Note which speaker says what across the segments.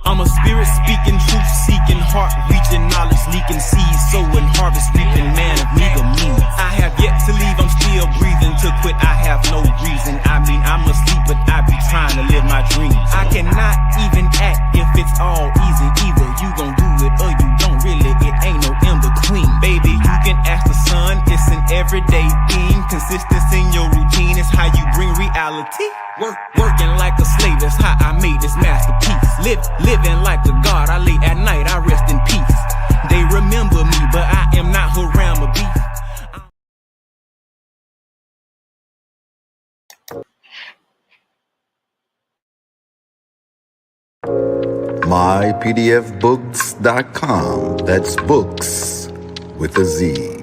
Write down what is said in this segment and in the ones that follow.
Speaker 1: I'm a spirit speaking, truth seeking, heart reaching, knowledge leaking, seeds sowing, harvest reaping, man of meager means. I have yet to leave, I'm still breathing. To quit, I have no reason. I mean, I'm asleep, but I be trying to live my dreams. I cannot even act if it's all easy. Either you gon' do it or you don't. Really, it ain't no in between. Baby, you can ask the sun. It's an everyday thing. Consistency in your routine is how you bring reality. Working like a slave, that's how I made this masterpiece. Living like a god, I lay at night, I rest in peace. They remember me, but I am not Haram or beef.
Speaker 2: mypdfbooks.com. That's books with a Z.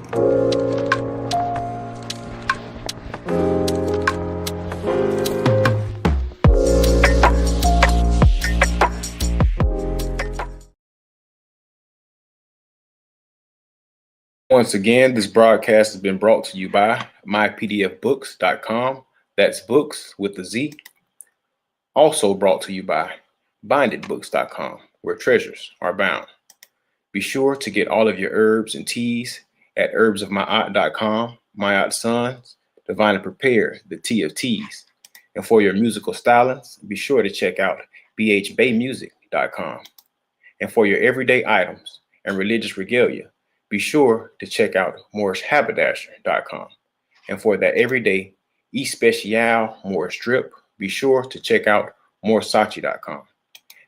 Speaker 3: Once again, this broadcast has been brought to you by mypdfbooks.com. That's books with a Z. Also brought to you by bindedbooks.com, where treasures are bound. Be sure to get all of your herbs and teas at herbsofmyaunt.com, my aunt sons, Divine and Prepare, the tea of teas. And for your musical stylings, be sure to check out bhbaymusic.com. And for your everyday items and religious regalia, be sure to check out morrishaberdasher.com. And for that everyday especial Morris drip, be sure to check out morsachi.com.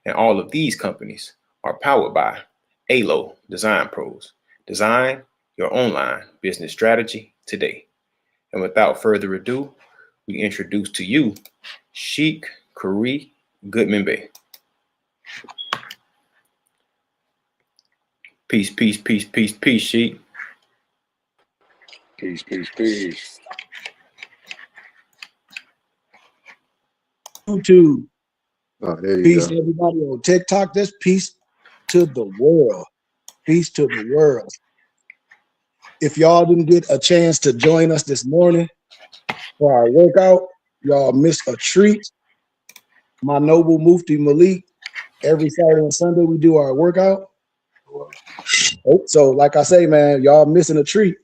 Speaker 3: And all of these companies are powered by ALO Design Pros. Design your online business strategy today. And without further ado, we introduce to you Sheik Kari Goodman Bey. Peace, peace, peace, peace, peace, Sheik.
Speaker 4: Peace, peace, peace.
Speaker 5: YouTube.
Speaker 4: Oh, there you
Speaker 5: Peace
Speaker 4: go.
Speaker 5: to everybody on TikTok. This peace to the world. Peace to the world. If y'all didn't get a chance to join us this morning for our workout, y'all missed a treat. My noble Mufti Malik, every Saturday and Sunday we do our workout. So like I say, man, y'all missing a treat.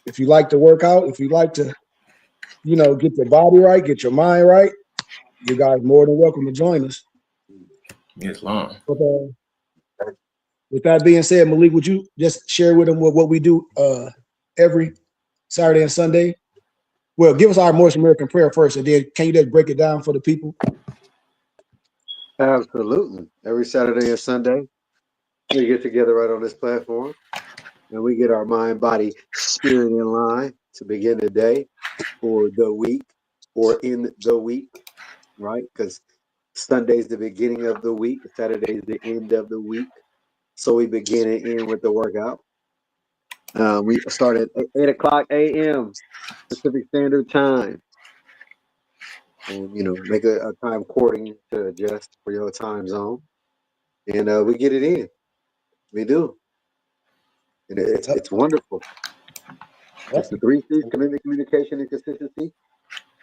Speaker 5: If you like to work out, if you like to, get your body right, get your mind right, you guys more than welcome to join us.
Speaker 3: It's long.
Speaker 5: But, with that being said, Malik, would you just share with them what we do every Saturday and Sunday? Well, give us our Morris American prayer first, and then can you just break it down for the people?
Speaker 4: Absolutely. Every Saturday and Sunday, we get together right on this platform, and we get our mind, body, spirit in line to begin the day or the week or in the week, right? Because Sunday's the beginning of the week, Saturday's the end of the week. So we begin and end with the workout. We start at 8 o'clock a.m. Pacific Standard Time. And, make a time according to adjust for your time zone. And we get it in. We do. And it's wonderful. It's the 3 C's: commitment, communication, and consistency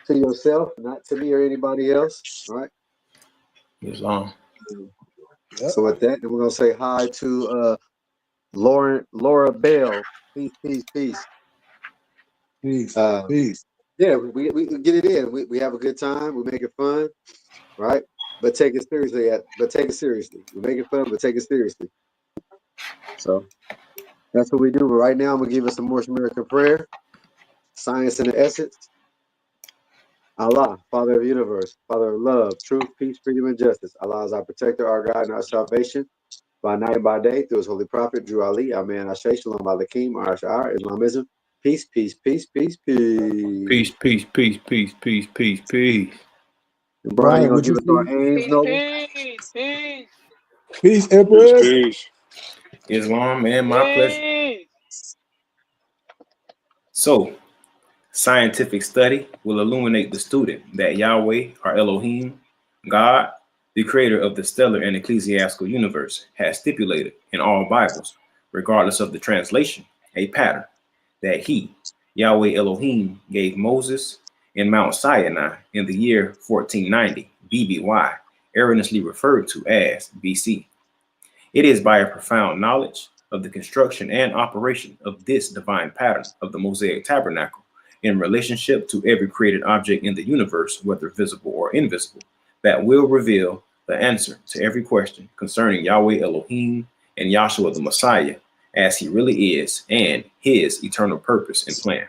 Speaker 4: to yourself, not to me or anybody else, right?
Speaker 3: It's long.
Speaker 4: So with that, we're going to say hi to Laura Bell. Peace, peace, peace.
Speaker 5: Peace. Peace.
Speaker 4: Yeah, we get it in. We have a good time. We make it fun, right? But take it seriously. We make it fun, but take it seriously. So that's what we do. But right now, I'm going to give us some more American prayer. Science and the essence. Allah, Father of the universe, Father of love, truth, peace, freedom, and justice. Allah is our protector, our guide, and our salvation. By night and by day, through his holy prophet, Drew Ali, Amen, Ashay, Shalom, Alakim, Ash'ar, Islamism. Peace, peace, peace, peace, peace.
Speaker 3: Peace, peace, peace, peace, peace, peace, peace.
Speaker 4: And Brian, you going to give us our aims, Noble?
Speaker 5: Peace, Empress.
Speaker 4: Peace.
Speaker 3: Islam, man, my pleasure. So, scientific study will illuminate the student that Yahweh, our Elohim, God, the creator of the stellar and ecclesiastical universe, has stipulated in all Bibles, regardless of the translation, a pattern that he, Yahweh Elohim, gave Moses in Mount Sinai in the year 1490 BBY erroneously referred to as BC. It is by a profound knowledge of the construction and operation of this divine pattern of the Mosaic tabernacle in relationship to every created object in the universe, whether visible or invisible, that will reveal the answer to every question concerning Yahweh Elohim and Yahshua the Messiah as he really is and his eternal purpose and plan.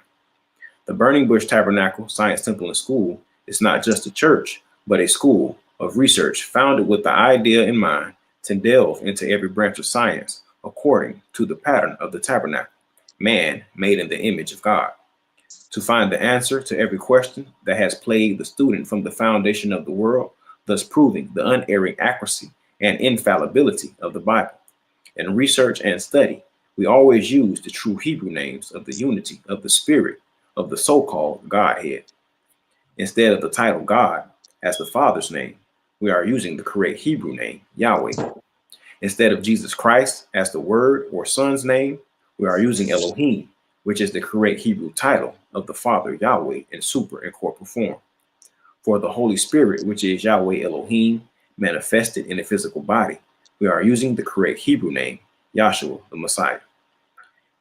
Speaker 3: The Burning Bush Tabernacle Science Temple and School is not just a church, but a school of research founded with the idea in mind to delve into every branch of science according to the pattern of the tabernacle, man made in the image of God, to find the answer to every question that has plagued the student from the foundation of the world, thus proving the unerring accuracy and infallibility of the Bible. In research and study, we always use the true Hebrew names of the unity of the Spirit of the so-called Godhead. Instead of the title God as the Father's name, we are using the correct Hebrew name, Yahweh. Instead of Jesus Christ as the Word or Son's name, we are using Elohim, which is the correct Hebrew title of the Father Yahweh in super and corporal form. For the Holy Spirit, which is Yahweh Elohim, manifested in a physical body, we are using the correct Hebrew name, Yahshua the Messiah.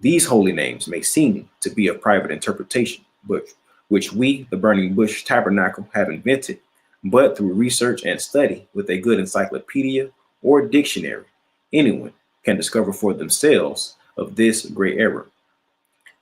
Speaker 3: These holy names may seem to be of private interpretation, but which we, the Burning Bush Tabernacle, have invented, but through research and study with a good encyclopedia or dictionary, anyone can discover for themselves of this great error.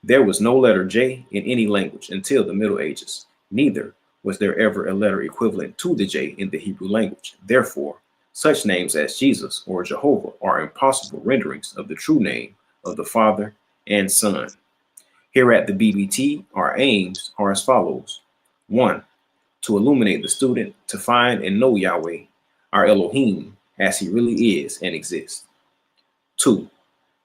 Speaker 3: There was no letter J in any language until the Middle Ages. Neither was there ever a letter equivalent to the J in the Hebrew language. Therefore, such names as Jesus or Jehovah are impossible renderings of the true name of the Father and Son. Here at the BBT, our aims are as follows. 1. To illuminate the student to find and know Yahweh, our Elohim, as he really is and exists. 2.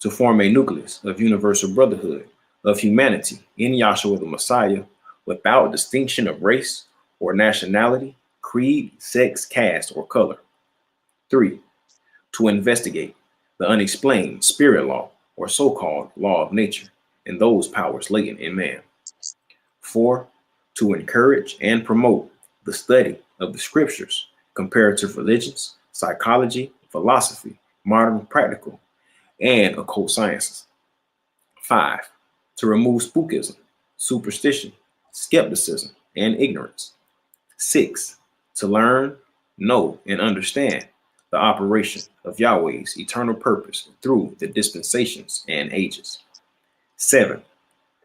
Speaker 3: To form a nucleus of universal brotherhood of humanity in Yahshua the Messiah without distinction of race or nationality, creed, sex, caste, or color. 3. To investigate the unexplained spirit law or so-called law of nature and those powers latent in man. 4. To encourage and promote the study of the scriptures, comparative religions, psychology, philosophy, modern practical, and occult sciences. 5. To remove spookism, superstition, skepticism, and ignorance. 6. To learn, know, and understand the operation of Yahweh's eternal purpose through the dispensations and ages. 7.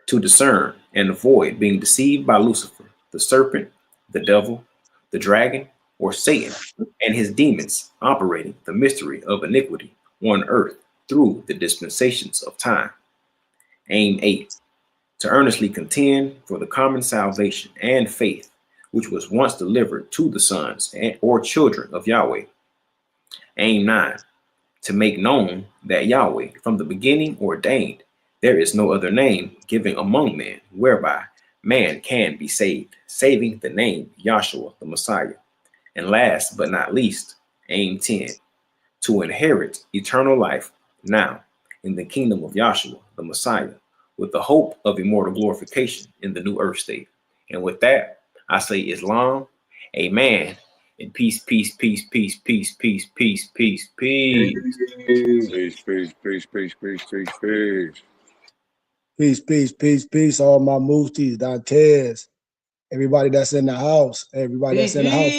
Speaker 3: To discern and avoid being deceived by Lucifer, the serpent, the devil, the dragon, or Satan, and his demons operating the mystery of iniquity on earth through the dispensations of time. Aim 8. To earnestly contend for the common salvation and faith which was once delivered to the sons or children of Yahweh. Aim 9. To make known that Yahweh from the beginning ordained there is no other name given among men whereby man can be saved, saving the name Yahshua the Messiah. And last but not least, aim 10. To inherit eternal life now in the kingdom of Yahshua the Messiah with the hope of immortal glorification in the new earth state. And with that, I say Islam, amen, and peace, peace, peace, peace, peace, peace, peace, peace, peace.
Speaker 6: Peace, peace, peace, peace, peace, peace, peace.
Speaker 5: Peace, peace, peace, peace. All my Muftis, Dantes, everybody that's in the house, everybody that's in the house.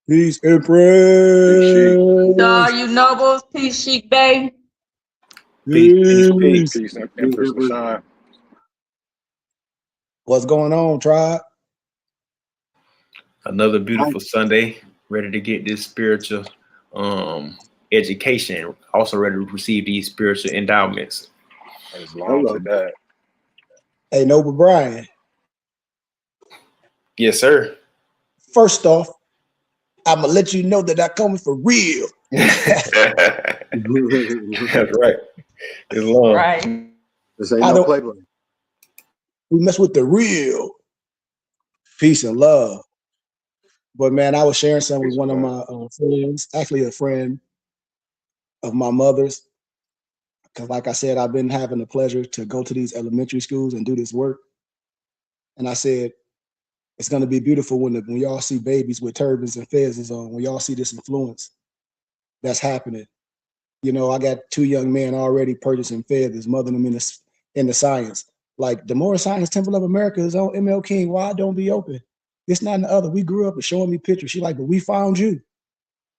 Speaker 5: Peace, Empress.
Speaker 7: All you nobles, peace, Sheik Bay.
Speaker 3: Peace, peace,
Speaker 6: Peace, Empress Lashawn.
Speaker 5: What's going on, tribe?
Speaker 3: Another beautiful Sunday, ready to get this spiritual education, also ready to receive these spiritual endowments.
Speaker 6: As long as that.
Speaker 5: Hey, Noble Brian.
Speaker 3: Yes, sir.
Speaker 5: First off, I'm gonna let you know that I'm coming for real.
Speaker 3: That's right. Islam.
Speaker 7: Right.
Speaker 4: This ain't no play.
Speaker 5: We mess with the real. Peace and love. But man, I was sharing something with one of my friends, actually a friend of my mother's. Because like I said, I've been having the pleasure to go to these elementary schools and do this work. And I said, It's going to be beautiful when y'all see babies with turbans and fezzes on, when y'all see this influence that's happening. You know, I got 2 young men already purchasing feathers, mothering them in the science. Like the Moore Science Temple of America is on ML King. Why don't be open? It's not in the other. We grew up and showing me pictures. She like, but we found you.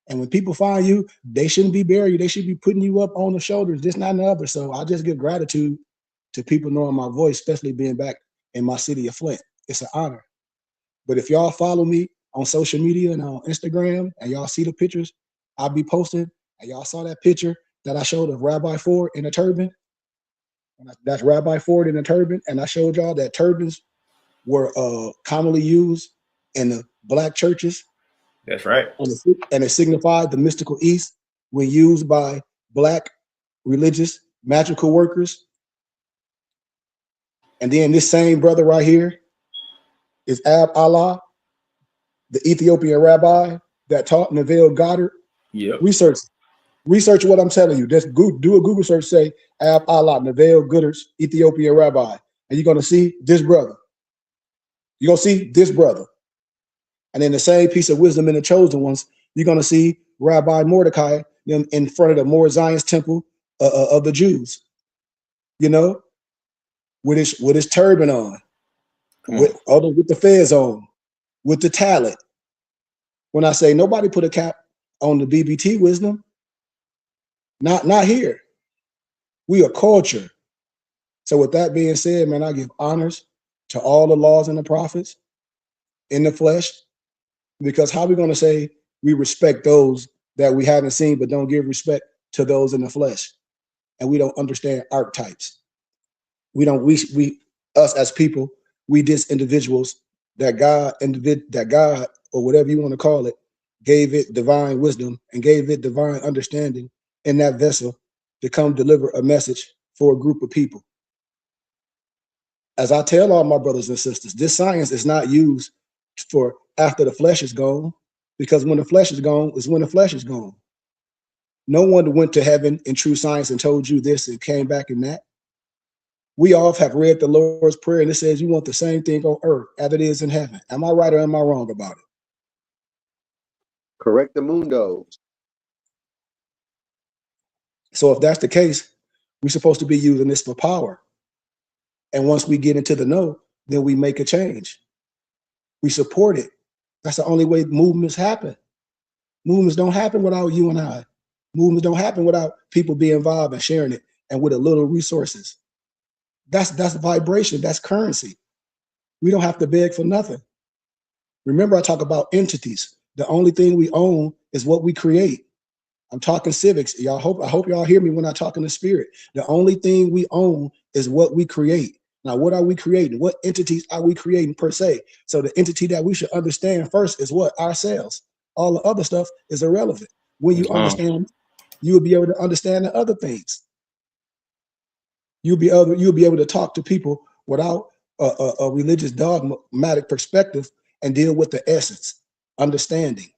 Speaker 5: And when people find you, they shouldn't be burying you. They should be putting you up on the shoulders. This, not in the other. So I just give gratitude to people knowing my voice, especially being back in my city of Flint. It's an honor. But if y'all follow me on social media and on Instagram and y'all see the pictures I'll be posting, and y'all saw that picture that I showed of Rabbi Ford in a turban, that's Rabbi Ford in a turban, and I showed y'all that turbans were commonly used in the black churches.
Speaker 3: That's right.
Speaker 5: And it signified the mystical East when used by black religious magical workers. And then this same brother right here is Ab Allah, the Ethiopian rabbi that taught Neville Goddard.
Speaker 3: Yep.
Speaker 5: Research what I'm telling you. Just do a Google search, say Ab Allah, Neville Goddard's Ethiopian rabbi, and you're gonna see this brother. You're gonna see this brother. And then the same piece of wisdom in the chosen ones, you're gonna see Rabbi Mordecai in front of the Mor Zion's temple of the Jews. You know, with his turban on, with the fez on, with the talent. When I say nobody put a cap on the BBT wisdom, not here. We are culture. So with that being said, man, I give honors to all the laws and the prophets in the flesh, because how are we going to say we respect those that we haven't seen but don't give respect to those in the flesh? And we don't understand archetypes. We us as people, we dis individuals that God or whatever you want to call it, gave it divine wisdom and gave it divine understanding in that vessel to come deliver a message for a group of people. As I tell all my brothers and sisters, this science is not used for after the flesh is gone, because when the flesh is gone is when the flesh is gone. No one went to heaven in true science and told you this and came back in that. We all have read the Lord's Prayer, and it says you want the same thing on earth as it is in heaven. Am I right or am I wrong about it?
Speaker 4: Correct the mundo.
Speaker 5: So if that's the case, we're supposed to be using this for power. And once we get into the know, then we make a change. We support it. That's the only way movements happen. Movements don't happen without you and I. Movements don't happen without people being involved and sharing it and with a little resources. That's vibration. That's currency. We don't have to beg for nothing. Remember, I talk about entities. The only thing we own is what we create. I'm talking civics. I hope y'all hear me when I talk in the spirit. The only thing we own is what we create. Now, what are we creating? What entities are we creating per se? So the entity that we should understand first is what? Ourselves. All the other stuff is irrelevant. When you understand, you will be able to understand the other things. You'll be able to talk to people without a religious dogmatic perspective and deal with the essence, understanding.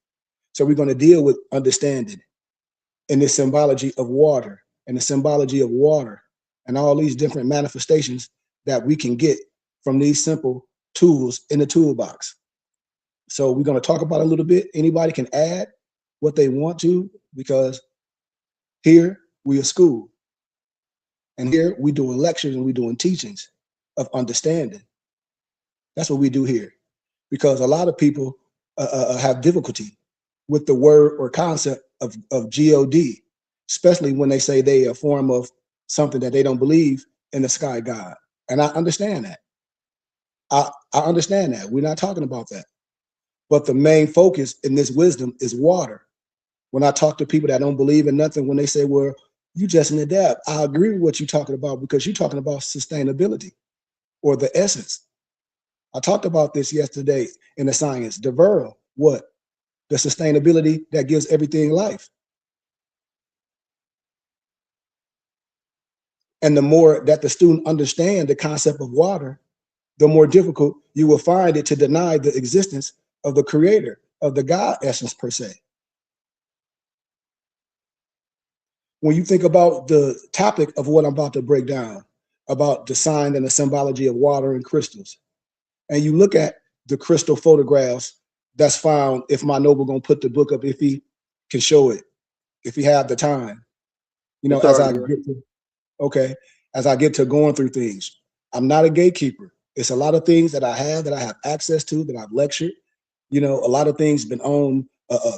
Speaker 5: So we're going to deal with understanding in this symbology of water and the symbology of water and all these different manifestations that we can get from these simple tools in the toolbox. So we're going to talk about it a little bit. Anybody can add what they want to, because here we are school. And here we doing lectures and we doing teachings of understanding. That's what we do here. Because a lot of people have difficulty with the word or concept of God, especially when they say they are a form of something that they don't believe in the sky God. And I understand that. I understand that. We're not talking about that. But the main focus in this wisdom is water. When I talk to people that don't believe in nothing, when they say, well, you just an adapt, I agree with what you're talking about, because you're talking about sustainability or the essence. I talked about this yesterday in the science. The Verl, what? The sustainability that gives everything life. And the more that the student understands the concept of water, the more difficult you will find it to deny the existence of the creator, of the God essence per se. When you think about the topic of what I'm about to break down, about the sign and the symbology of water and crystals, and you look at the crystal photographs that's found if my noble gonna put the book up, if he can show it, if he have the time. You know,
Speaker 4: It's
Speaker 5: as I
Speaker 4: already
Speaker 5: get to, okay, as I get to going through things. I'm not a gatekeeper. It's a lot of things that I have access to, that I've lectured. You know, a lot of things been on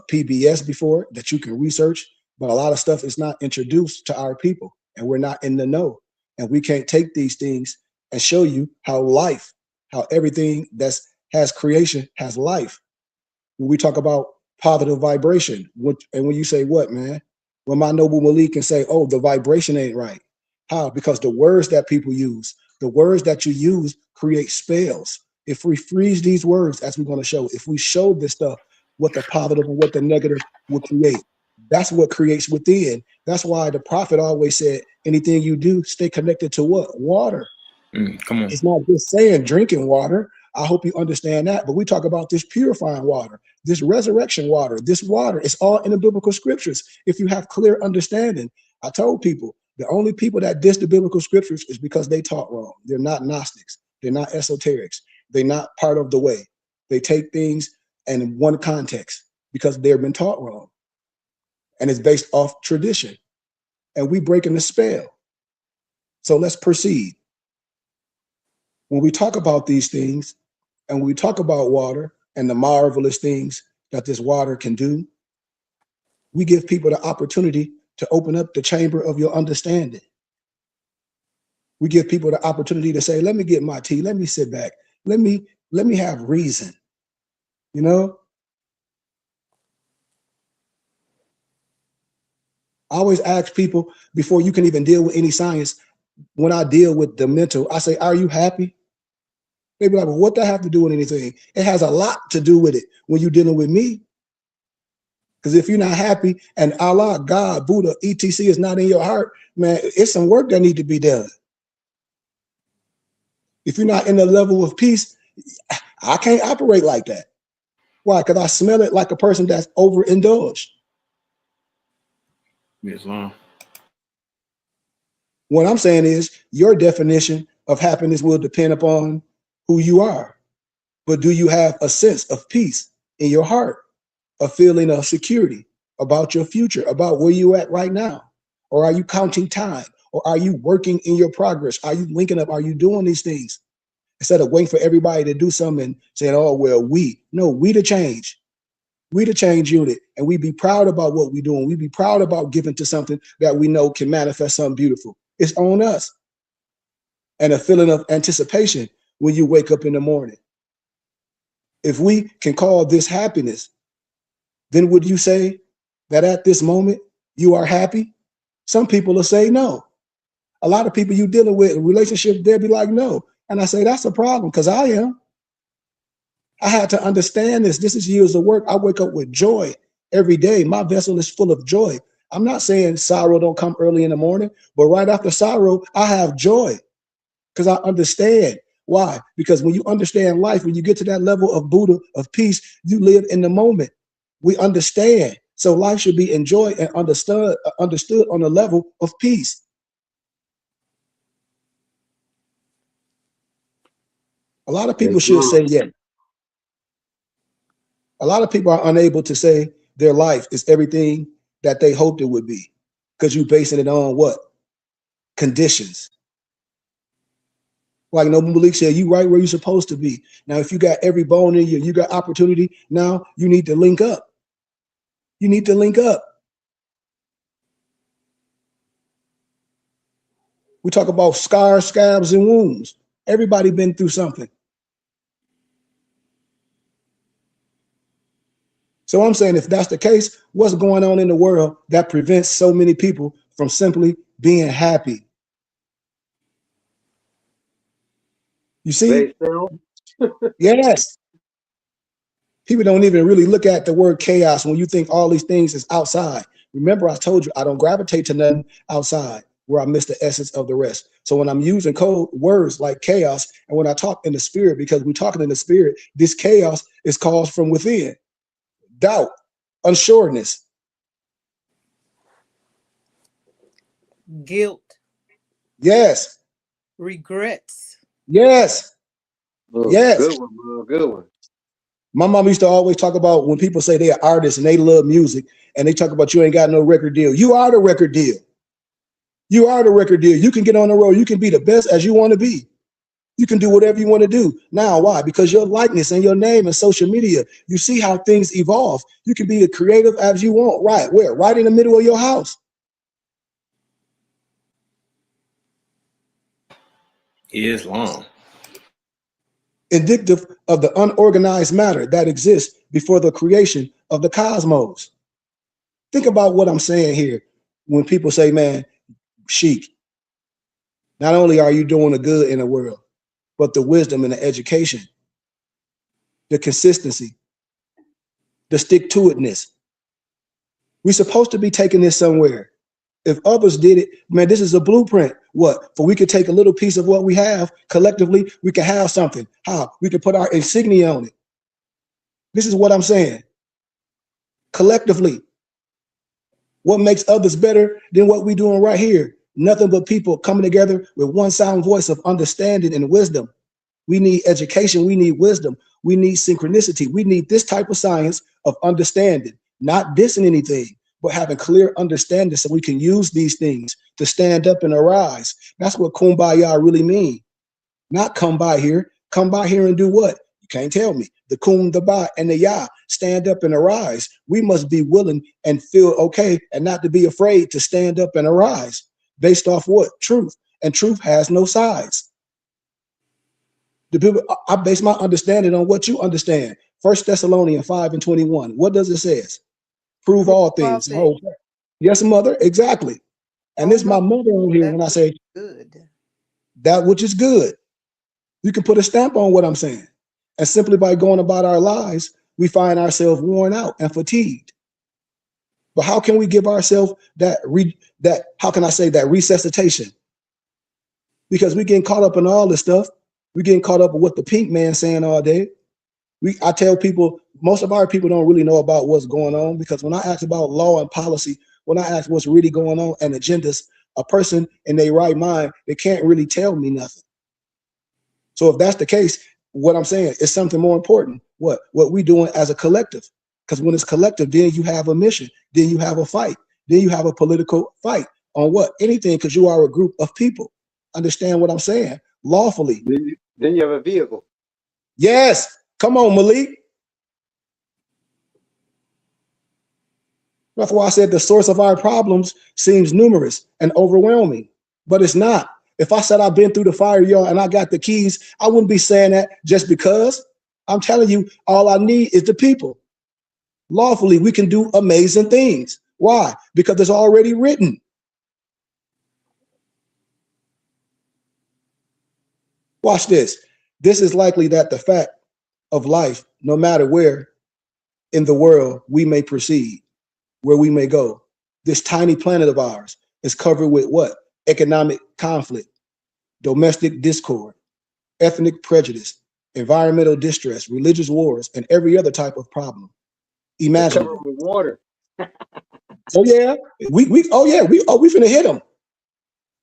Speaker 5: PBS before that you can research, but a lot of stuff is not introduced to our people, and we're not in the know. And we can't take these things and show you how everything that's has creation has life. When we talk about positive vibration, and when you say what, man? When my noble Malik can say, oh, the vibration ain't right. How? Because the words that people use, the words that you use create spells. If we freeze these words, as we're going to show, if we show this stuff, what the positive and what the negative will create, that's what creates within. That's why the prophet always said, anything you do, stay connected to what? Water.
Speaker 3: Come on.
Speaker 5: It's not just saying drinking water. I hope you understand that. But we talk about this purifying water, this resurrection water, this water. It's all in the biblical scriptures. If you have clear understanding, I told people the only people that diss the biblical scriptures is because they taught wrong. They're not Gnostics. They're not esoterics. They're not part of the way. They take things in one context because they've been taught wrong. And it's based off tradition. And we breaking the spell. So let's proceed. When we talk about these things, and when we talk about water and the marvelous things that this water can do, we give people the opportunity to open up the chamber of your understanding. We give people the opportunity to say, let me get my tea, let me sit back, let me have reason. You know? I always ask people before you can even deal with any science, when I deal with the mental, I say, are you happy? They be like, well, what that have to do with anything? It has a lot to do with it when you're dealing with me. Because if you're not happy and Allah, God, Buddha, etc. is not in your heart, man, it's some work that need to be done. If you're not in the level of peace, I can't operate like that. Why? Because I smell it like a person that's overindulged.
Speaker 3: Islam.
Speaker 5: What I'm saying is your definition of happiness will depend upon who you are. But do you have a sense of peace in your heart, a feeling of security about your future, about where you're at right now? Or are you counting time? Or are you working in your progress? Are you linking up? Are you doing these things? Instead of waiting for everybody to do something and saying, oh, well, we the change. We the change unit. And we be proud about what we're doing. We be proud about giving to something that we know can manifest something beautiful. It's on us. And a feeling of anticipation when you wake up in the morning. If we can call this happiness, then would you say that at this moment you are happy? Some people will say no. A lot of people you dealing with in relationships, they'll be like, no. And I say, that's a problem, because I am. I had to understand this. This is years of work. I wake up with joy every day. My vessel is full of joy. I'm not saying sorrow don't come early in the morning, but right after sorrow, I have joy because I understand. Why? Because when you understand life, when you get to that level of Buddha, of peace, you live in the moment. We understand. So life should be enjoyed and understood on the level of peace. A lot of people should say yes. A lot of people are unable to say their life is everything that they hoped it would be because you're basing it on what? Conditions. Like Noble Malik said, you right where you're supposed to be. Now, if you got every bone in you, you got opportunity, now you need to link up. You need to link up. We talk about scars, scabs, and wounds. Everybody been through something. So I'm saying if that's the case, what's going on in the world that prevents so many people from simply being happy? You see? Yes. People don't even really look at the word chaos when you think all these things is outside. Remember, I told you I don't gravitate to nothing outside where I miss the essence of the rest. So when I'm using code words like chaos, and when I talk in the spirit, because we're talking in the spirit, this chaos is caused from within. Doubt, unsureness.
Speaker 8: Guilt.
Speaker 5: Yes.
Speaker 8: Regrets.
Speaker 5: Yes.
Speaker 4: Oh,
Speaker 5: Yes.
Speaker 4: good one, bro. Good one.
Speaker 5: My mom used to always talk about when people say they're artists and they love music and they talk about you ain't got no record deal. You are the record deal. You are the record deal. You can get on the road. You can be the best as you want to be. You can do whatever you want to do. Now, why? Because your likeness and your name and social media, you see how things evolve. You can be as creative as you want. Right where? Right in the middle of your house.
Speaker 3: Islam.
Speaker 5: Indicative of the unorganized matter that exists before the creation of the cosmos. Think about what I'm saying here when people say, man, Sheik, not only are you doing the good in the world, but the wisdom and the education, the consistency, the stick-to-itness. We're supposed to be taking this somewhere. If others did it, man, this is a blueprint. What? For we could take a little piece of what we have collectively, we can have something. How? We can put our insignia on it. This is what I'm saying. Collectively, what makes others better than what we're doing right here? Nothing but people coming together with one sound voice of understanding and wisdom. We need education. We need wisdom. We need synchronicity. We need this type of science of understanding, not dissing anything, but having clear understanding so we can use these things to stand up and arise. That's what kumbaya really means. Not come by here. Come by here and do what? You can't tell me. The kum, the ba, and the ya, stand up and arise. We must be willing and feel okay and not to be afraid to stand up and arise. Based off what? Truth. And truth has no sides. The people, I base my understanding on what you understand. 1 Thessalonians 5:21. What does it say? Prove all things. Oh, yes, mother, exactly. And this is my mother on here when I say
Speaker 8: good.
Speaker 5: That which is good. You can put a stamp on what I'm saying. And simply by going about our lives, we find ourselves worn out and fatigued. But how can we give ourselves that resuscitation? Because we getting caught up in all this stuff. We getting caught up with what the pink man saying all day. I tell people, most of our people don't really know about what's going on, because when I ask about law and policy, when I ask what's really going on and agendas, a person in their right mind, they can't really tell me nothing. So if that's the case, what I'm saying is something more important. What we doing as a collective? Because when it's collective, then you have a mission, then you have a fight, then you have a political fight on what? Anything, because you are a group of people. Understand what I'm saying? Lawfully.
Speaker 4: Then you have a vehicle.
Speaker 5: Yes. Come on, Malik. That's why I said the source of our problems seems numerous and overwhelming, but it's not. If I said I've been through the fire, y'all, and I got the keys, I wouldn't be saying that just because. I'm telling you, all I need is the people. Lawfully, we can do amazing things. Why? Because it's already written. Watch this. This is likely that the fact of life, no matter where in the world we may proceed, where we may go, this tiny planet of ours is covered with what? Economic conflict, domestic discord, ethnic prejudice, environmental distress, religious wars, and every other type of problem. Imagine.
Speaker 4: Covered with water.
Speaker 5: Oh yeah, we finna hit them.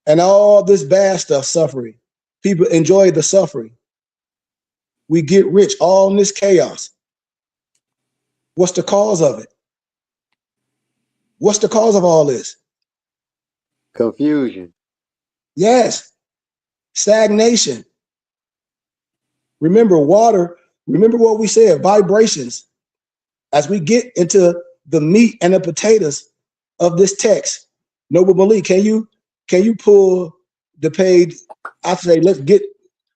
Speaker 5: And all this bad stuff, suffering. People enjoy the suffering. We get rich, all in this chaos. What's the cause of it? What's the cause of all this?
Speaker 4: Confusion.
Speaker 5: Yes. Stagnation. Remember water, remember what we said, vibrations. As we get into the meat and the potatoes of this text, Noble Malik, can you pull the page? I say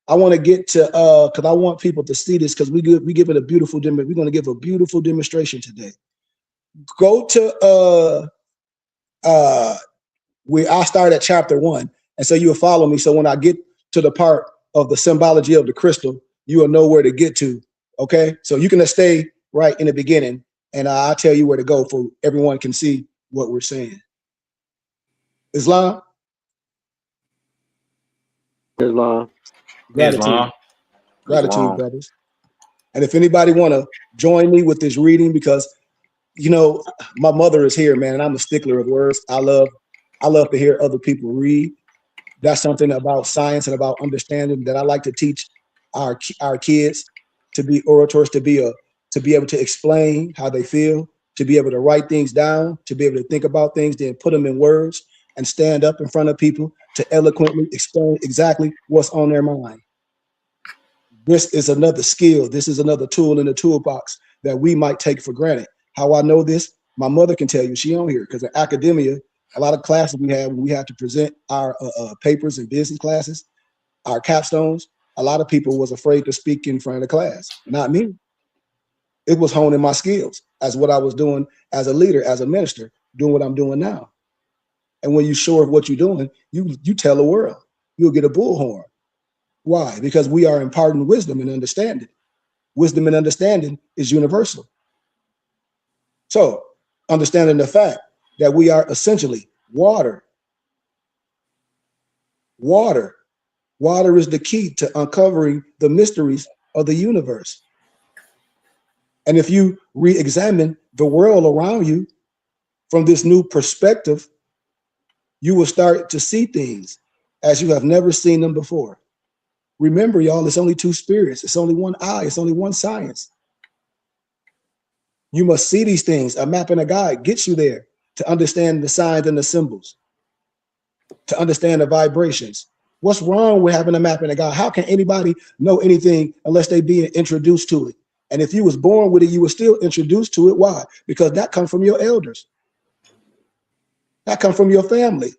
Speaker 5: I want to get to because I want people to see this, because we give it a beautiful we're going to give a beautiful demonstration today. Go to I start at chapter 1, and so you'll follow me. So when I get to the part of the symbology of the crystal, you will know where to get to. Okay, so you can stay right in the beginning, and I'll tell you where to go for everyone can see what we're saying. Islam.
Speaker 4: Islam.
Speaker 5: Gratitude.
Speaker 3: Islam.
Speaker 5: Gratitude, brothers. And if anybody want to join me with this reading, because you know my mother is here, man, and I'm a stickler of words. I love to hear other people read. That's something about science and about understanding that I like to teach our kids, to be orators, to to be able to explain how they feel, to be able to write things down, to be able to think about things, then put them in words and stand up in front of people to eloquently explain exactly what's on their mind. This is another skill. This is another tool in the toolbox that we might take for granted. How I know this, my mother can tell you, she on here, because in academia, a lot of classes we have, when we have to present our papers and business classes, our capstones, a lot of people was afraid to speak in front of the class. Not me. It was honing my skills as what I was doing as a leader, as a minister, doing what I'm doing now. And when you're sure of what you're doing, you tell the world. You'll get a bullhorn. Why? Because we are imparting wisdom and understanding. Wisdom and understanding is universal. So, understanding the fact that we are essentially water. Water. Water is the key to uncovering the mysteries of the universe. And if you re-examine the world around you from this new perspective, you will start to see things as you have never seen them before. Remember, y'all, it's only two spirits. It's only one eye. It's only one science. You must see these things. A map and a guide gets you there to understand the signs and the symbols, to understand the vibrations. What's wrong with having a map and a guide? How can anybody know anything unless they be introduced to it? And if you was born with it, you were still introduced to it. Why? Because that comes from your elders. That comes from your family.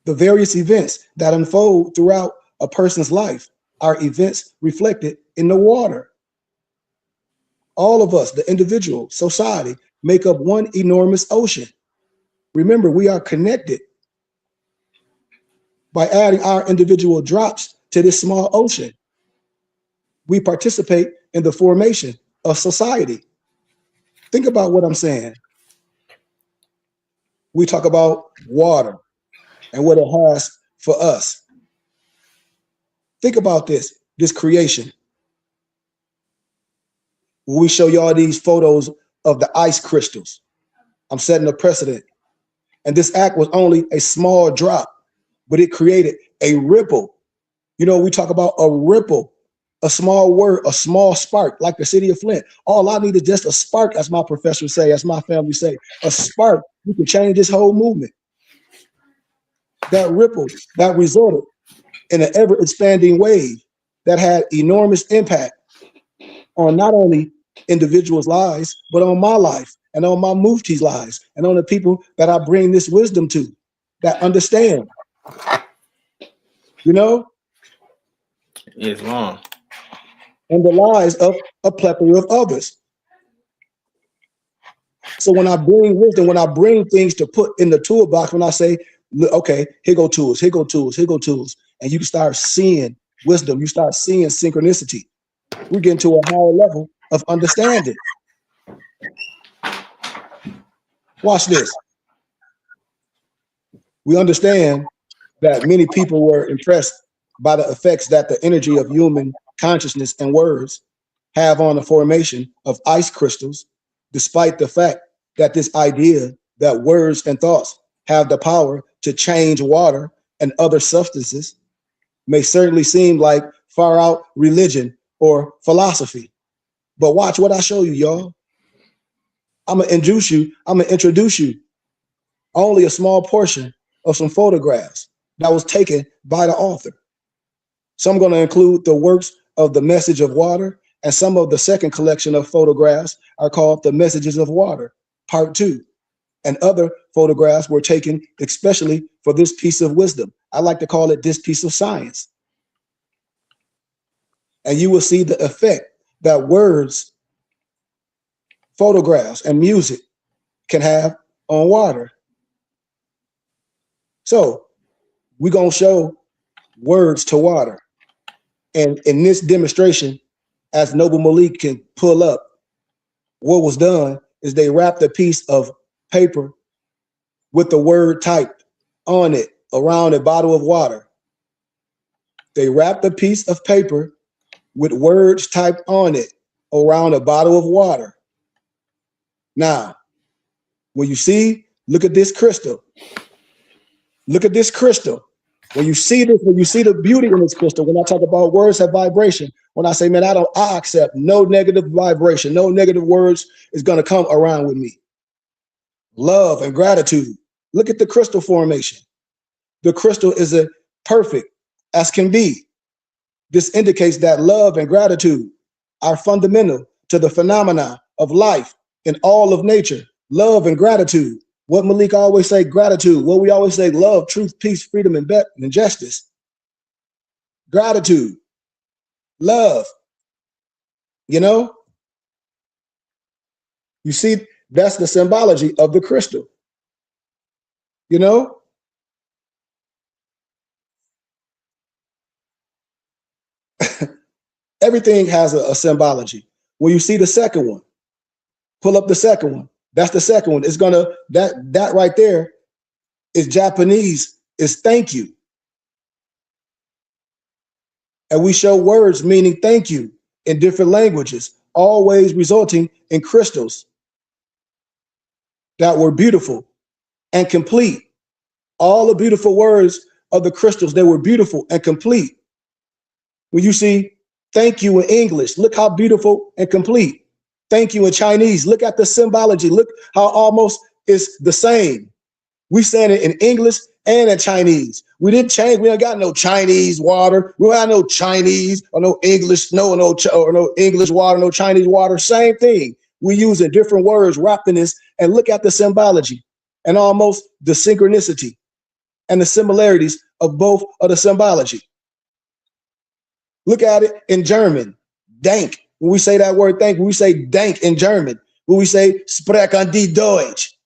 Speaker 5: The various events that unfold throughout a person's life are events reflected in the water. All of us, the individual, society, make up one enormous ocean. Remember, we are connected by adding our individual drops to this small ocean. We participate in the formation of society. Think about what I'm saying. We talk about water and what it has for us. Think about this creation. When we show y'all these photos of the ice crystals, I'm setting a precedent. And this act was only a small drop, but it created a ripple. You know, we talk about a ripple, a small word, a small spark, like the city of Flint. All I need is just a spark, as my professors say, as my family say, a spark. You can change this whole movement. That ripple, that resulted in an ever-expanding wave that had enormous impact on not only individuals' lives, but on my life and on my mufti's lives and on the people that I bring this wisdom to, that understand. You know?
Speaker 3: Islam.
Speaker 5: And the lives of a plethora of others. So when I bring wisdom, when I bring things to put in the toolbox, when I say, okay, here go tools, here go tools, here go tools, and you start seeing wisdom, you start seeing synchronicity. We get into a higher level of understanding. Watch this. We understand that many people were impressed by the effects that the energy of human consciousness and words have on the formation of ice crystals, despite the fact that this idea that words and thoughts have the power to change water and other substances may certainly seem like far out religion or philosophy. But watch what I show you, y'all. I'm gonna introduce you only a small portion of some photographs that was taken by the author. So I'm gonna include the works of The Message of Water, and some of the second collection of photographs are called The Messages of Water, Part 2. And other photographs were taken especially for this piece of wisdom. I like to call it this piece of science. And you will see the effect that words, photographs, and music can have on water. So we're gonna show words to water. And in this demonstration, as Noble Malik can pull up, what was done is they wrapped a piece of paper with the word typed on it around a bottle of water. They wrapped a piece of paper with words typed on it around a bottle of water. Now, when you see, look at this crystal. Look at this crystal. When you see this, when you see the beauty in this crystal, when I talk about words have vibration, when I say, man, I accept no negative vibration, no negative words is going to come around with me. Love and gratitude. Look at the crystal formation. The crystal is a perfect as can be. This indicates that love and gratitude are fundamental to the phenomena of life in all of nature. Love and gratitude. What Malik always say, gratitude. What we always say, love, truth, peace, freedom, and justice. Gratitude, love. You know, you see, that's the symbology of the crystal. You know, everything has a symbology. When you see the second one, pull up the second one. That's the second one. It's gonna that right there is Japanese. Is thank you. And we show words meaning thank you in different languages, always resulting in crystals that were beautiful and complete. All the beautiful words of the crystals, they were beautiful and complete. When you see thank you in English, look how beautiful and complete. Thank you in Chinese, look at the symbology. Look how almost it's the same. We saying it in English and in Chinese. We didn't change. We ain't got no Chinese water. We don't have no Chinese or no English, or no English water, no Chinese water. Same thing. We using different words wrapped in this, and look at the symbology and almost the synchronicity and the similarities of both of the symbology. Look at it in German, dank. When we say that word thank, we say dank in German. When we say sprechen die Deutsch.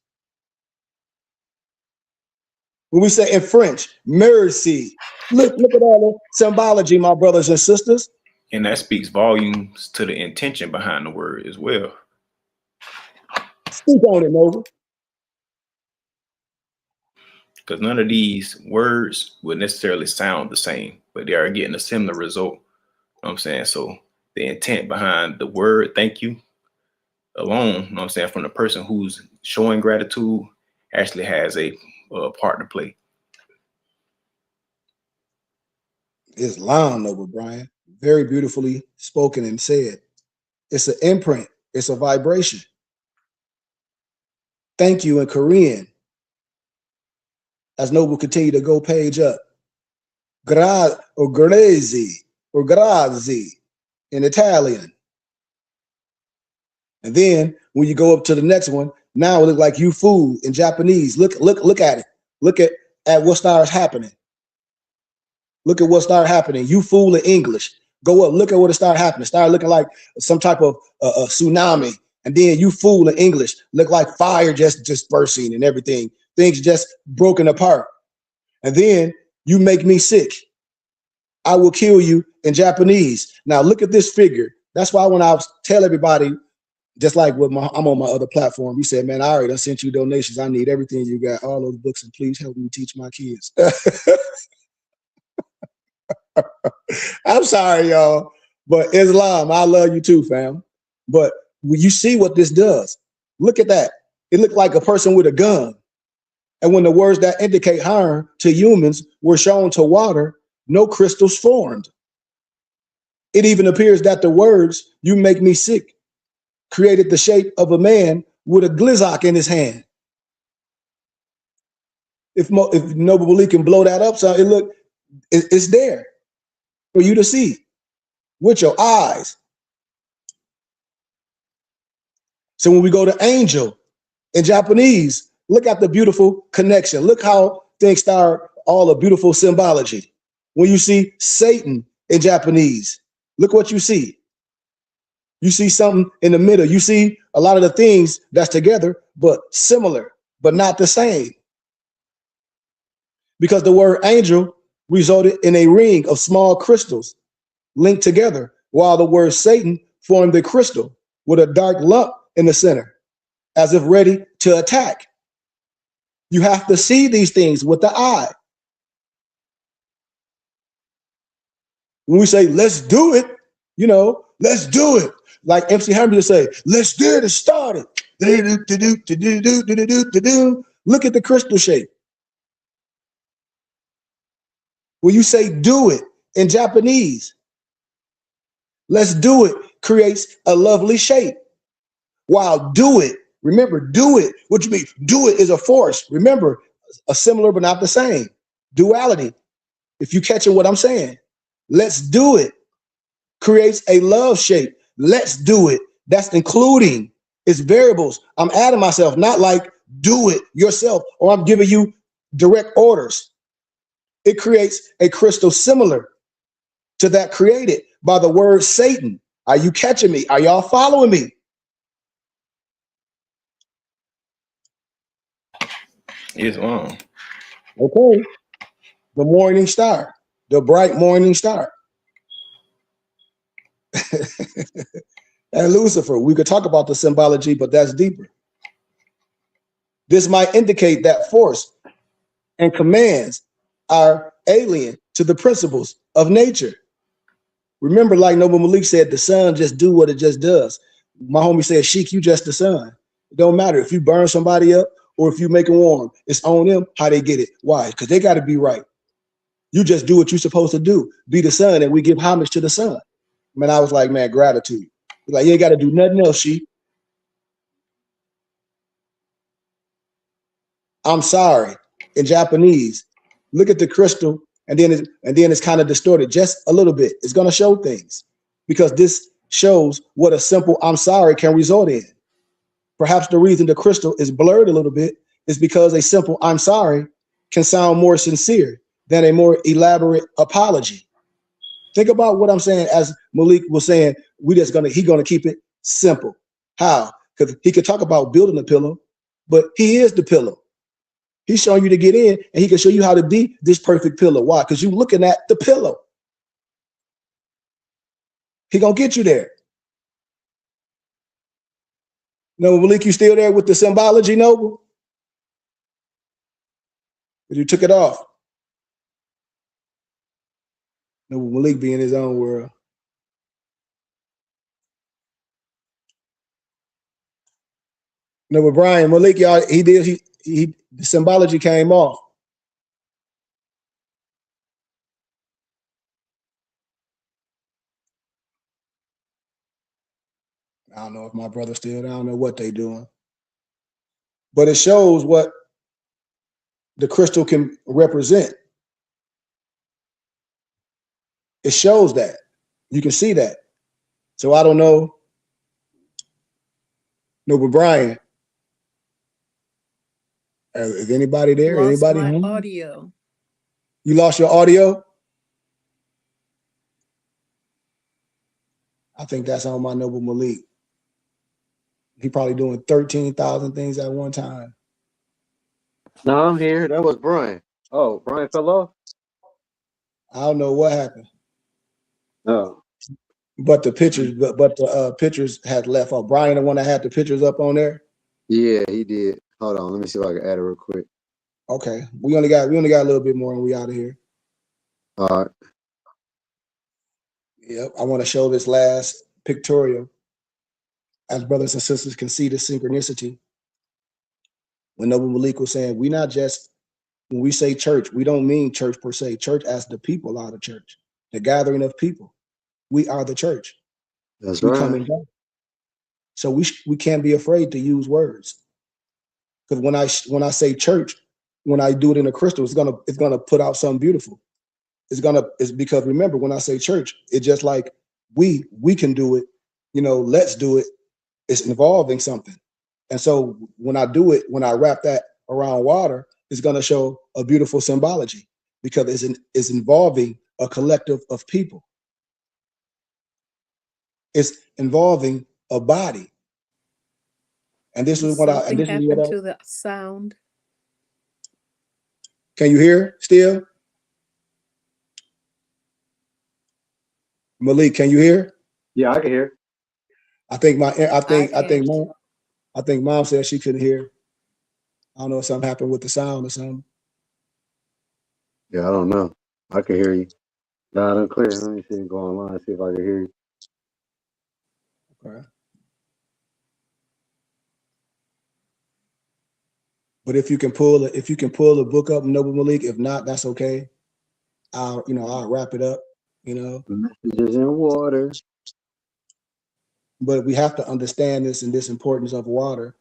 Speaker 5: When we say in French, merci. Look at all the symbology, my brothers and sisters.
Speaker 3: And that speaks volumes to the intention behind the word as well.
Speaker 5: Speak on it, Nova.
Speaker 3: Because none of these words would necessarily sound the same, but they are getting a similar result. You know what I'm saying? So the intent behind the word thank you alone, you know what I'm saying, from the person who's showing gratitude actually has a part to play.
Speaker 5: Islam, Nova Brian, very beautifully spoken and said. It's an imprint. It's a vibration. Thank you in Korean. As Noble continue to go page up. Grazie in Italian. And then when you go up to the next one, now it looks like you fool in Japanese. Look at it. Look at what starts happening. Look at what started happening. You fool in English. Go up. Look at what it started happening. It started looking like some type of a tsunami. And then you fool in English. Look like fire just dispersing and everything. Things just broken apart. And then you make me sick. I will kill you in Japanese. Now look at this figure. That's why when I tell everybody, just like with I'm on my other platform, you said, man, I already sent you donations. I need everything you got, all those books, and please help me teach my kids. I'm sorry, y'all, but Islam, I love you too, fam. But when you see what this does, look at that. It looked like a person with a gun. And when the words that indicate harm to humans were shown to water, no crystals formed. It even appears that the words, you make me sick, created the shape of a man with a glizzock in his hand. If Noble Malik can blow that up, so it's there for you to see with your eyes. So when we go to angel in Japanese, look at the beautiful connection. Look how things start, all the beautiful symbology. When you see Satan in Japanese, look what you see. You see something in the middle. You see a lot of the things that's together, but similar, but not the same. Because the word angel resulted in a ring of small crystals linked together, while the word Satan formed a crystal with a dark lump in the center, as if ready to attack. You have to see these things with the eye. When we say, let's do it, let's do it. Like MC Hammer would say, let's get it started. Look at the crystal shape. When you say do it in Japanese, let's do it creates a lovely shape. While do it, remember, do it, what you mean? Do it is a force. Remember, a similar but not the same. Duality. If you catching what I'm saying, let's do it creates a love shape. Let's do it. That's including its variables. I'm adding myself, not like do it yourself, or I'm giving you direct orders. It creates a crystal similar to that created by the word Satan. Are you catching me? Are y'all following me?
Speaker 3: Islam.
Speaker 5: Okay. The morning star, the bright morning star. And Lucifer, we could talk about the symbology, but that's deeper. This might indicate that force and commands are alien to the principles of nature. Remember, like Noble Malik said, the sun just do what it just does. My homie said, Sheik, you just the sun. It don't matter if you burn somebody up or if you make it warm. It's on them how they get it. Why? Because they got to be right. You just do what you're supposed to do. Be the sun, and we give homage to the sun. Man, I was like, man, gratitude. Like, you ain't got to do nothing else, Sheik. I'm sorry. In Japanese, look at the crystal, and then it's kind of distorted just a little bit. It's going to show things because this shows what a simple I'm sorry can result in. Perhaps the reason the crystal is blurred a little bit is because a simple I'm sorry can sound more sincere than a more elaborate apology. Think about what I'm saying. As Malik was saying, he's gonna keep it simple. How? Because he could talk about building a pillow, but he is the pillow. He's showing you to get in, and he can show you how to be this perfect pillow. Why? Because you're looking at the pillow. He gonna get you there. No, Malik, you still there with the symbology, Noble? But you took it off. Noble Malik be in his own world. No, but Brian, Malik, y'all, the symbology came off. I don't know if my brother still, I don't know what they doing. But it shows what the crystal can represent. It shows that. You can see that. So I don't know. No, but Brian, is anybody there?
Speaker 8: Lost
Speaker 5: Anybody
Speaker 8: my
Speaker 5: home?
Speaker 8: audio.
Speaker 5: You lost your audio? I think that's on my Noble Malik. He probably doing 13,000 things at one time.
Speaker 4: No, I'm here. That was Brian. Oh, Brian fell off?
Speaker 5: I don't know what happened.
Speaker 4: No.
Speaker 5: But the pictures, but the pictures had left off. Brian, the one that had the pictures up on there.
Speaker 4: Yeah, he did. Hold on, let me see if I can add it real quick.
Speaker 5: Okay, we only got a little bit more, and we out of here.
Speaker 4: All right.
Speaker 5: Yep, I want to show this last pictorial, as brothers and sisters can see the synchronicity. When Noble Malik was saying, we not just, when we say church, we don't mean church per se. Church as the people are the church, the gathering of people. We are the church.
Speaker 4: That's
Speaker 5: We
Speaker 4: right.
Speaker 5: come and go. So we can't be afraid to use words. Because when I say church, when I do it in a crystal, it's gonna put out something beautiful. It's because remember, when I say church, it's just like we can do it, let's do it. It's involving something. And so when I do it, when I wrap that around water, it's gonna show a beautiful symbology because it's involving a collective of people. It's involving a body. And this is what
Speaker 8: Something happened to the sound.
Speaker 5: Can you hear still? Malik, can you hear?
Speaker 4: Yeah, I can hear.
Speaker 5: I think mom said she couldn't hear. I don't know if something happened with the sound or something.
Speaker 4: Yeah, I don't know. I can hear you loud and clear. Let me see, go online, see if I can hear you.
Speaker 5: Okay. But if you can pull the book up, Noble Malik, if not, that's okay. I'll wrap it up,
Speaker 4: Messages in water.
Speaker 5: but we have to understand this and this importance of water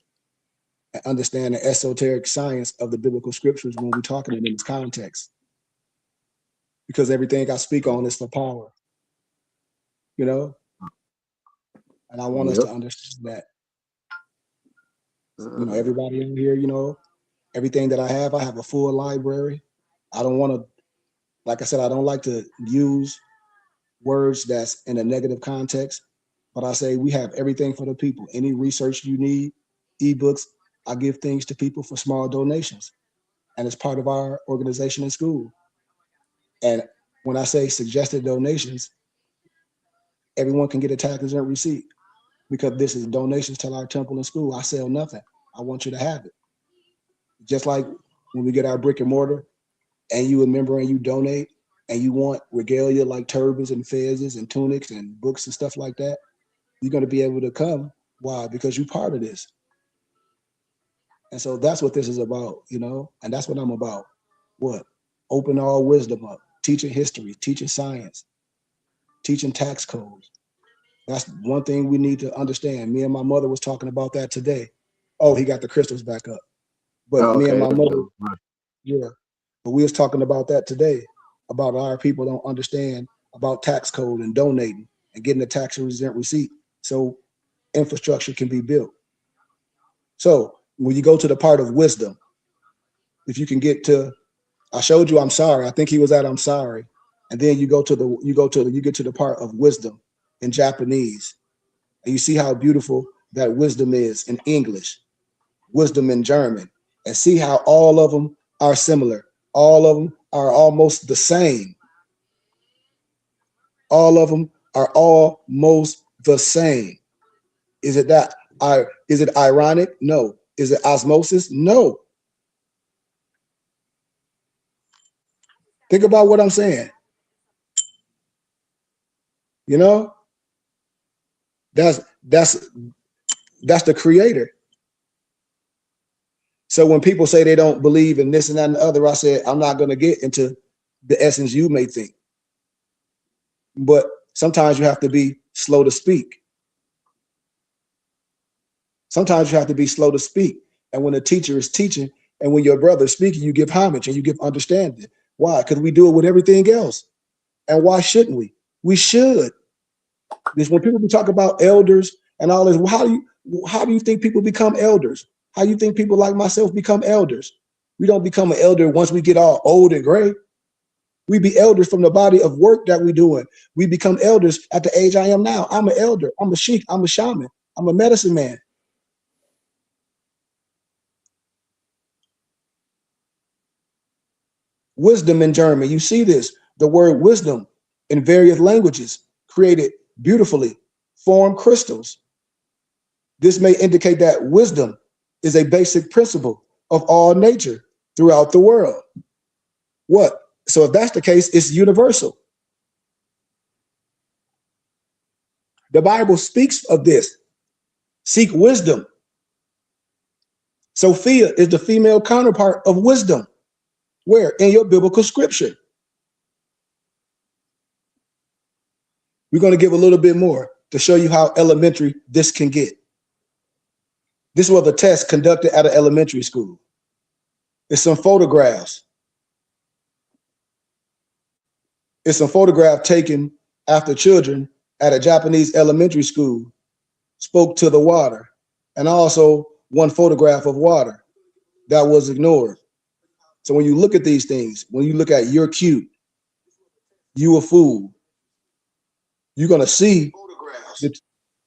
Speaker 5: and understand the esoteric science of the biblical scriptures when we're talking in this context. Because everything I speak on is for power, and I want us
Speaker 4: Yep.
Speaker 5: to understand that.
Speaker 4: Uh,
Speaker 5: Everybody in here, everything that I have a full library. I don't want to, like I said, I don't like to use words that's in a negative context, but I say we have everything for the people. Any research you need, ebooks, I give things to people for small donations. And it's part of our organization in school. And when I say suggested donations, everyone can get a tax-exempt receipt because this is donations to our temple and school. I sell nothing. I want you to have it. Just like when we get our brick and mortar and you a member and you donate and you want regalia like turbans and fezzes and tunics and books and stuff like that, you're going to be able to come. Why? Because you're part of this. And so that's what this is about, and that's what I'm about. What? Open all wisdom up, teaching history, teaching science, teaching tax codes. That's one thing we need to understand. Me and my mother was talking about that today. Oh, he got the crystals back up. But me and
Speaker 4: okay.
Speaker 5: my mother, yeah. But we was talking about that today, about our people don't understand about tax code and donating and getting a tax-exempt receipt so infrastructure can be built. So when you go to the part of wisdom, if you can get to, I showed you I'm sorry. I think he was at I'm sorry. And then you get to the part of wisdom in Japanese. And you see how beautiful that wisdom is in English, wisdom in German, and see how all of them are similar. All of them are almost the same. All of them are almost the same. Is it ironic? No. Is it osmosis? No. Think about what I'm saying. That's the creator. So when people say they don't believe in this and that and the other, I said, I'm not going to get into the essence you may think. But sometimes you have to be slow to speak. Sometimes you have to be slow to speak. And when a teacher is teaching and when your brother is speaking, you give homage and you give understanding. Why? Because we do it with everything else. And why shouldn't we? We should. Because when people talk about elders and all this, well, how do you think people become elders? How do you think people like myself become elders? We don't become an elder once we get all old and gray. We be elders from the body of work that we're doing. We become elders at the age I am now. I'm an elder. I'm a sheik. I'm a shaman. I'm a medicine man. Wisdom in German. You see this. The word wisdom in various languages created beautifully formed crystals. This may indicate that wisdom is a basic principle of all nature throughout the world. What? So if that's the case, it's universal. The Bible speaks of this. Seek wisdom. Sophia is the female counterpart of wisdom. Where? In your biblical scripture. We're going to give a little bit more to show you how elementary this can get. This was a test conducted at an elementary school. It's some photographs. It's some photograph taken after children at a Japanese elementary school spoke to the water, and also one photograph of water that was ignored. So when you look at these things, when you look at you're cute, you a fool, you're going to see that,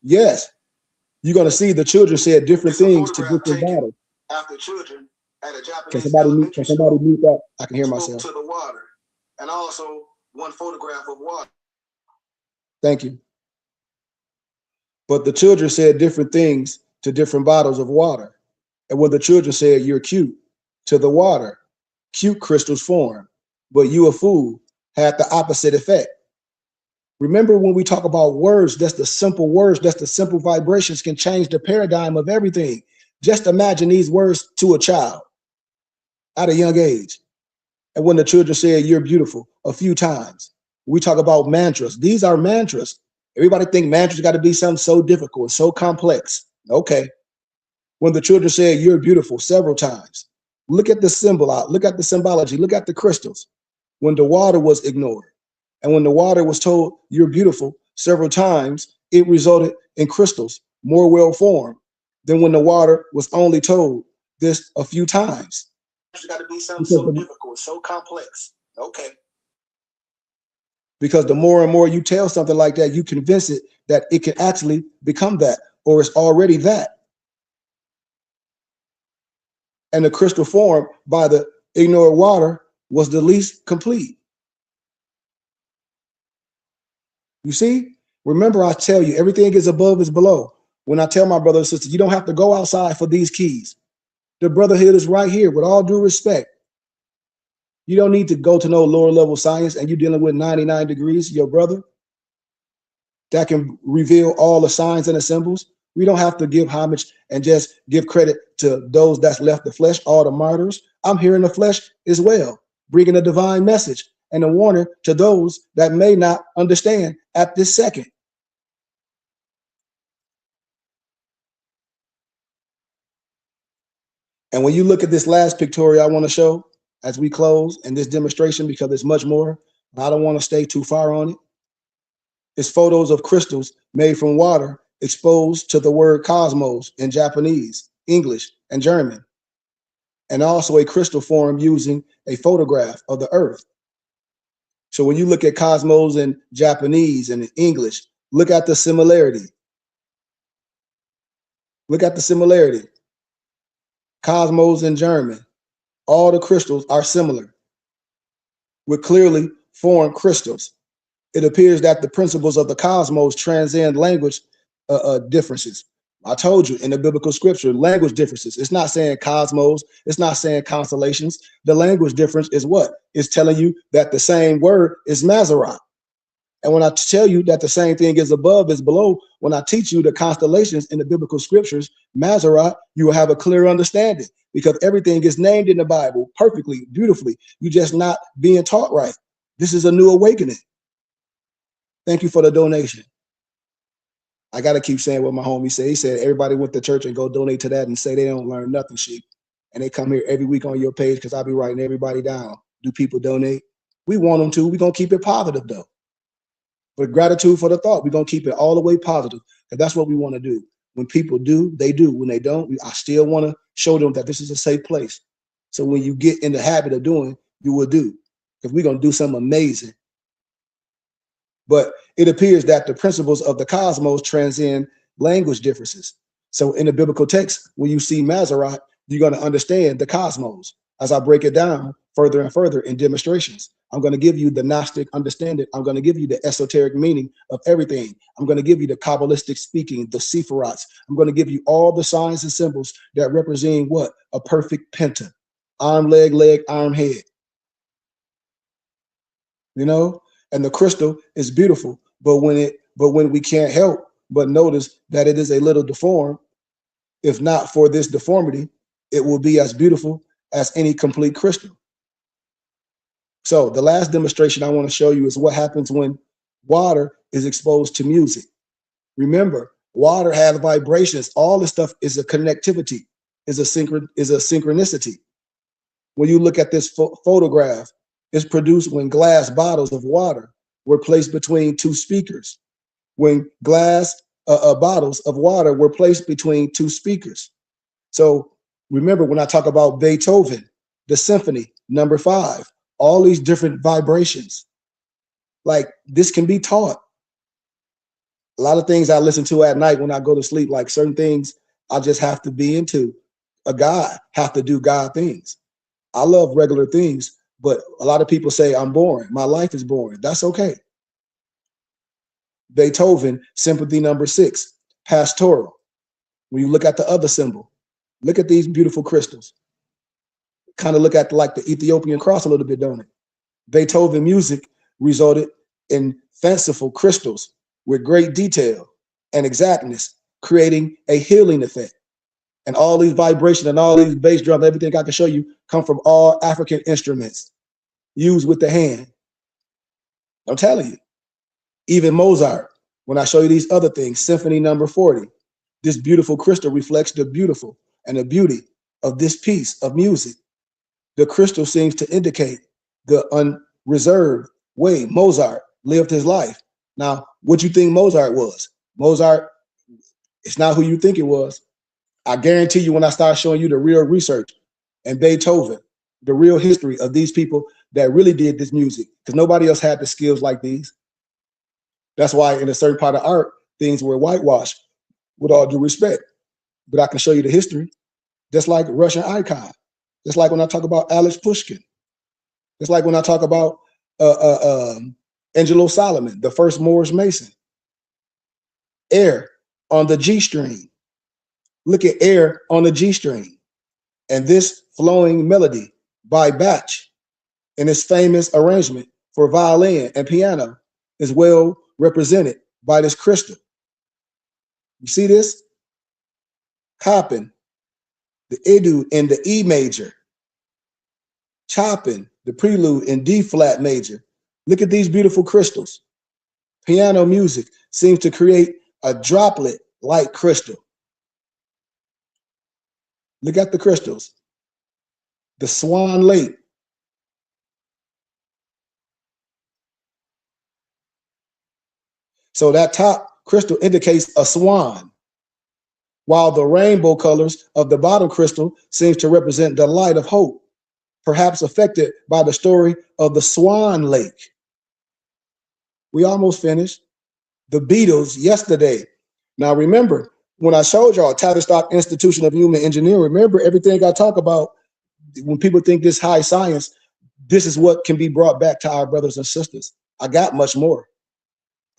Speaker 5: yes, you're going to see the children said different things to different bodies. After children at a Japanese elementary school, mute that? I can hear myself. To the water, and also one photograph of water. Thank you. But the children said different things to different bottles of water. And when the children said, you're cute, to the water, cute crystals formed, but you a fool had the opposite effect. Remember when we talk about words, that's the simple words, that's the simple vibrations can change the paradigm of everything. Just imagine these words to a child at a young age. And when the children said, "You're beautiful," a few times. We talk about mantras. These are mantras. Everybody think mantras got to be something so difficult, so complex. Okay. When the children said, "You're beautiful," several times. Look at the symbol out. Look at the symbology. Look at the crystals. When the water was ignored, and when the water was told, "You're beautiful," several times, it resulted in crystals more well formed than when the water was only told this a few times. It's got to be something so difficult, so complex. Okay. Because the more and more you tell something like that, you convince it that it can actually become that, or it's already that. And the crystal form by the ignored water was the least complete. You see? Remember, I tell you, everything is above is below. When I tell my brothers and sisters, you don't have to go outside for these keys. The brotherhood is right here, with all due respect. You don't need to go to no lower level science and you're dealing with 99 degrees, your brother, that can reveal all the signs and the symbols. We don't have to give homage and just give credit to those that's left the flesh, all the martyrs. I'm here in the flesh as well, bringing a divine message and a warning to those that may not understand at this second. And when you look at this last pictorial I want to show as we close in this demonstration, because there's much more, I don't want to stay too far on it. It's photos of crystals made from water exposed to the word cosmos in Japanese, English, and German, and also a crystal form using a photograph of the earth. So when you look at cosmos in Japanese and in English, look at the similarity. Look at the similarity. Cosmos in German, all the crystals are similar with clearly formed crystals. It appears that the principles of the cosmos transcend language differences. I told you in the biblical scripture, language differences. It's not saying cosmos. It's not saying constellations. The language difference is what? It's telling you that the same word is Mazarot. And when I tell you that the same thing is above is below, when I teach you the constellations in the biblical scriptures, Mazarot, you will have a clear understanding because everything is named in the Bible perfectly, beautifully. You're just not being taught right. This is a new awakening. Thank you for the donation. I got to keep saying what my homie said. He said, everybody went to church and go donate to that and say they don't learn nothing, sheep. And they come here every week on your page because I'll be writing everybody down. Do people donate? We want them to. We're going to keep it positive, though. But gratitude for the thought. We're going to keep it all the way positive because that's what we want to do. When people do, they do. When they don't, I still want to show them that this is a safe place. So when you get in the habit of doing, you will do because we're going to do something amazing. But it appears that the principles of the cosmos transcend language differences. So in the biblical text, when you see Mazarot, you're going to understand the cosmos. As I break it down further and further in demonstrations, I'm going to give you the Gnostic understanding. I'm going to give you the esoteric meaning of everything. I'm going to give you the Kabbalistic speaking, the Sephirots. I'm going to give you all the signs and symbols that represent what? A perfect penta. Arm, leg, arm, head. You know? And the crystal is beautiful, but when we can't help but notice that it is a little deformed, if not for this deformity, it will be as beautiful as any complete crystal. So the last demonstration I want to show you is what happens when water is exposed to music. Remember, water has vibrations. All this stuff is a connectivity, is a synchronicity. When you look at this photograph, it's produced when glass bottles of water were placed between two speakers. When glass bottles of water were placed between two speakers. So remember when I talk about Beethoven, the symphony, number 5, all these different vibrations, like this can be taught. A lot of things I listen to at night when I go to sleep, like certain things I just have to be into. A God have to do God things. I love regular things, but a lot of people say I'm boring. My life is boring. That's okay. Beethoven, Symphony number 6, pastoral. When you look at the other symbol, look at these beautiful crystals. Kind of look at like the Ethiopian cross a little bit, don't it? Beethoven music resulted in fanciful crystals with great detail and exactness, creating a healing effect. And all these vibrations and all these bass drums, everything I can show you come from all African instruments. used with the hand. I'm telling you. Even Mozart, when I show you these other things, Symphony number 40, this beautiful crystal reflects the beautiful and the beauty of this piece of music. The crystal seems to indicate the unreserved way Mozart lived his life. Now, what you think Mozart was? Mozart, it's not who you think it was. I guarantee you when I start showing you the real research and Beethoven, the real history of these people that really did this music, because nobody else had the skills like these. That's why in a certain part of art, things were whitewashed, with all due respect. But I can show you the history, just like Russian icon, just like when I talk about Alex Pushkin, just like when I talk about Angelo Solomon, the first Moorish Mason. Air on the G string. Look at air on the G string. And this flowing melody by Bach in his famous arrangement for violin and piano is well represented by this crystal. You see this? Copping, the etude in the E major. Chopping, the prelude in D flat major. Look at these beautiful crystals. Piano music seems to create a droplet-like crystal. Look at the crystals. The Swan Lake. So that top crystal indicates a swan, while the rainbow colors of the bottom crystal seems to represent the light of hope, perhaps affected by the story of the Swan Lake. We almost finished. The Beatles, Yesterday. Now remember, when I showed y'all Tavistock Institution of Human Engineering, remember everything I talk about, when people think this high science, this is what can be brought back to our brothers and sisters. I got much more.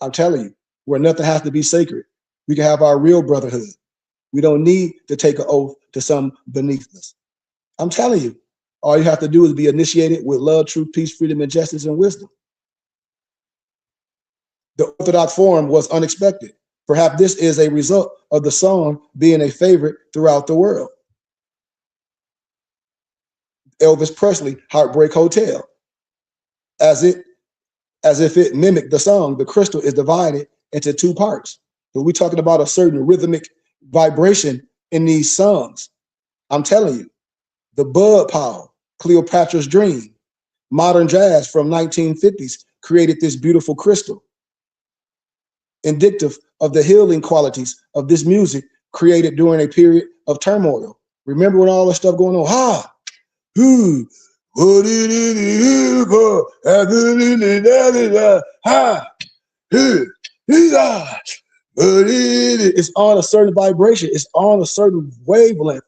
Speaker 5: I'm telling you, where nothing has to be sacred. We can have our real brotherhood. We don't need to take an oath to some beneath us. I'm telling you, all you have to do is be initiated with love, truth, peace, freedom, and justice, and wisdom. The Orthodox form was unexpected. Perhaps this is a result of the song being a favorite throughout the world. Elvis Presley, Heartbreak Hotel. As if it mimicked the song, the crystal is divided into two parts. But we're talking about a certain rhythmic vibration in these songs. I'm telling you, the Bud Powell, Cleopatra's Dream, modern jazz from 1950s created this beautiful crystal, indicative of the healing qualities of this music created during a period of turmoil. Remember when all this stuff going on? It's on a certain vibration. It's on a certain wavelength.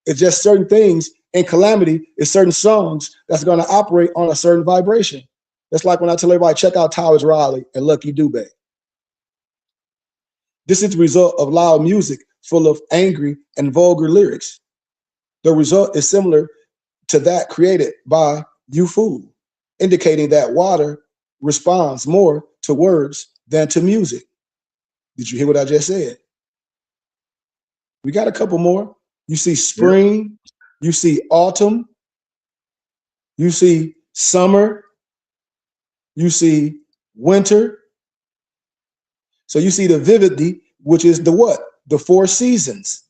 Speaker 5: It's just certain things in calamity. It's certain songs that's going to operate on a certain vibration. That's like when I tell everybody, check out Towers Riley and Lucky Dubé. This is the result of loud music full of angry and vulgar lyrics. The result is similar to that created by You Fool, indicating that water responds more to words than to music. Did you hear what I just said? We got a couple more. You see spring, you see autumn, you see summer, you see winter. So you see the vividity, which is the what? The four seasons.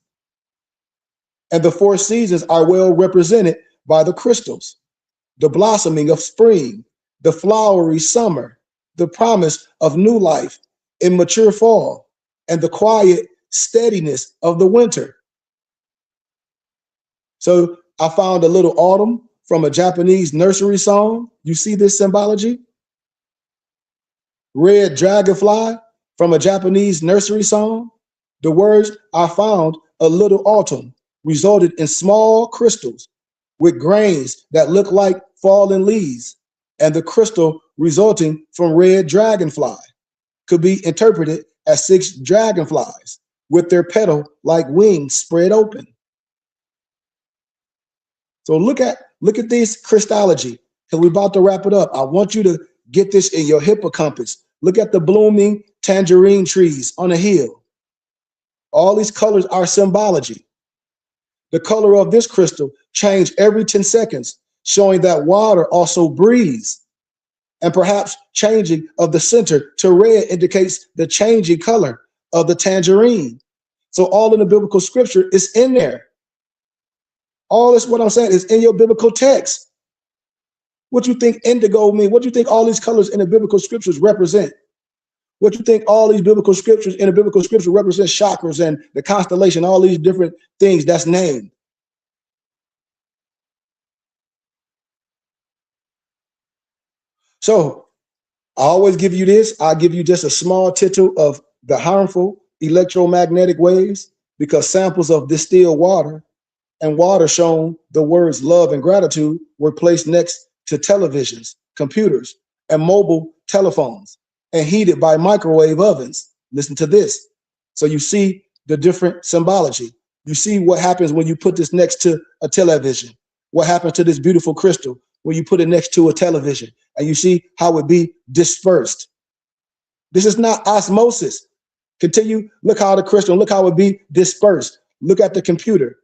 Speaker 5: And the four seasons are well represented by the crystals. The blossoming of spring, the flowery summer, the promise of new life in mature fall, and the quiet steadiness of the winter. So I found a little autumn from a Japanese nursery song. You see this symbology? Red dragonfly from a Japanese nursery song. The words I found a little autumn resulted in small crystals with grains that look like fallen leaves, and the crystal resulting from red dragonfly could be interpreted as 6 dragonflies with their petal-like wings spread open. So look at this Christology, because we're about to wrap it up. I want you to get this in your hippocampus. Look at the blooming tangerine trees on a hill. All these colors are symbology. The color of this crystal changes every 10 seconds showing that water also breathes. And perhaps changing of the center to red indicates the changing color of the tangerine. So all in the biblical scripture is in there. All this, what I'm saying, is in your biblical text. What you think indigo mean? What you think all these colors in the biblical scriptures represent? What you think all these biblical scriptures in the biblical scripture represent chakras and the constellation, all these different things that's named. So I always give you this. I'll give you just a small tittle of the harmful electromagnetic waves, because samples of distilled water and water shown the words love and gratitude were placed next to televisions, computers, and mobile telephones and heated by microwave ovens. Listen to this. So you see the different symbology. You see what happens when you put this next to a television. What happens to this beautiful crystal when you put it next to a television, and you see how it be dispersed. This is not osmosis. Continue, look how the crystal, look how it be dispersed. Look at the computer.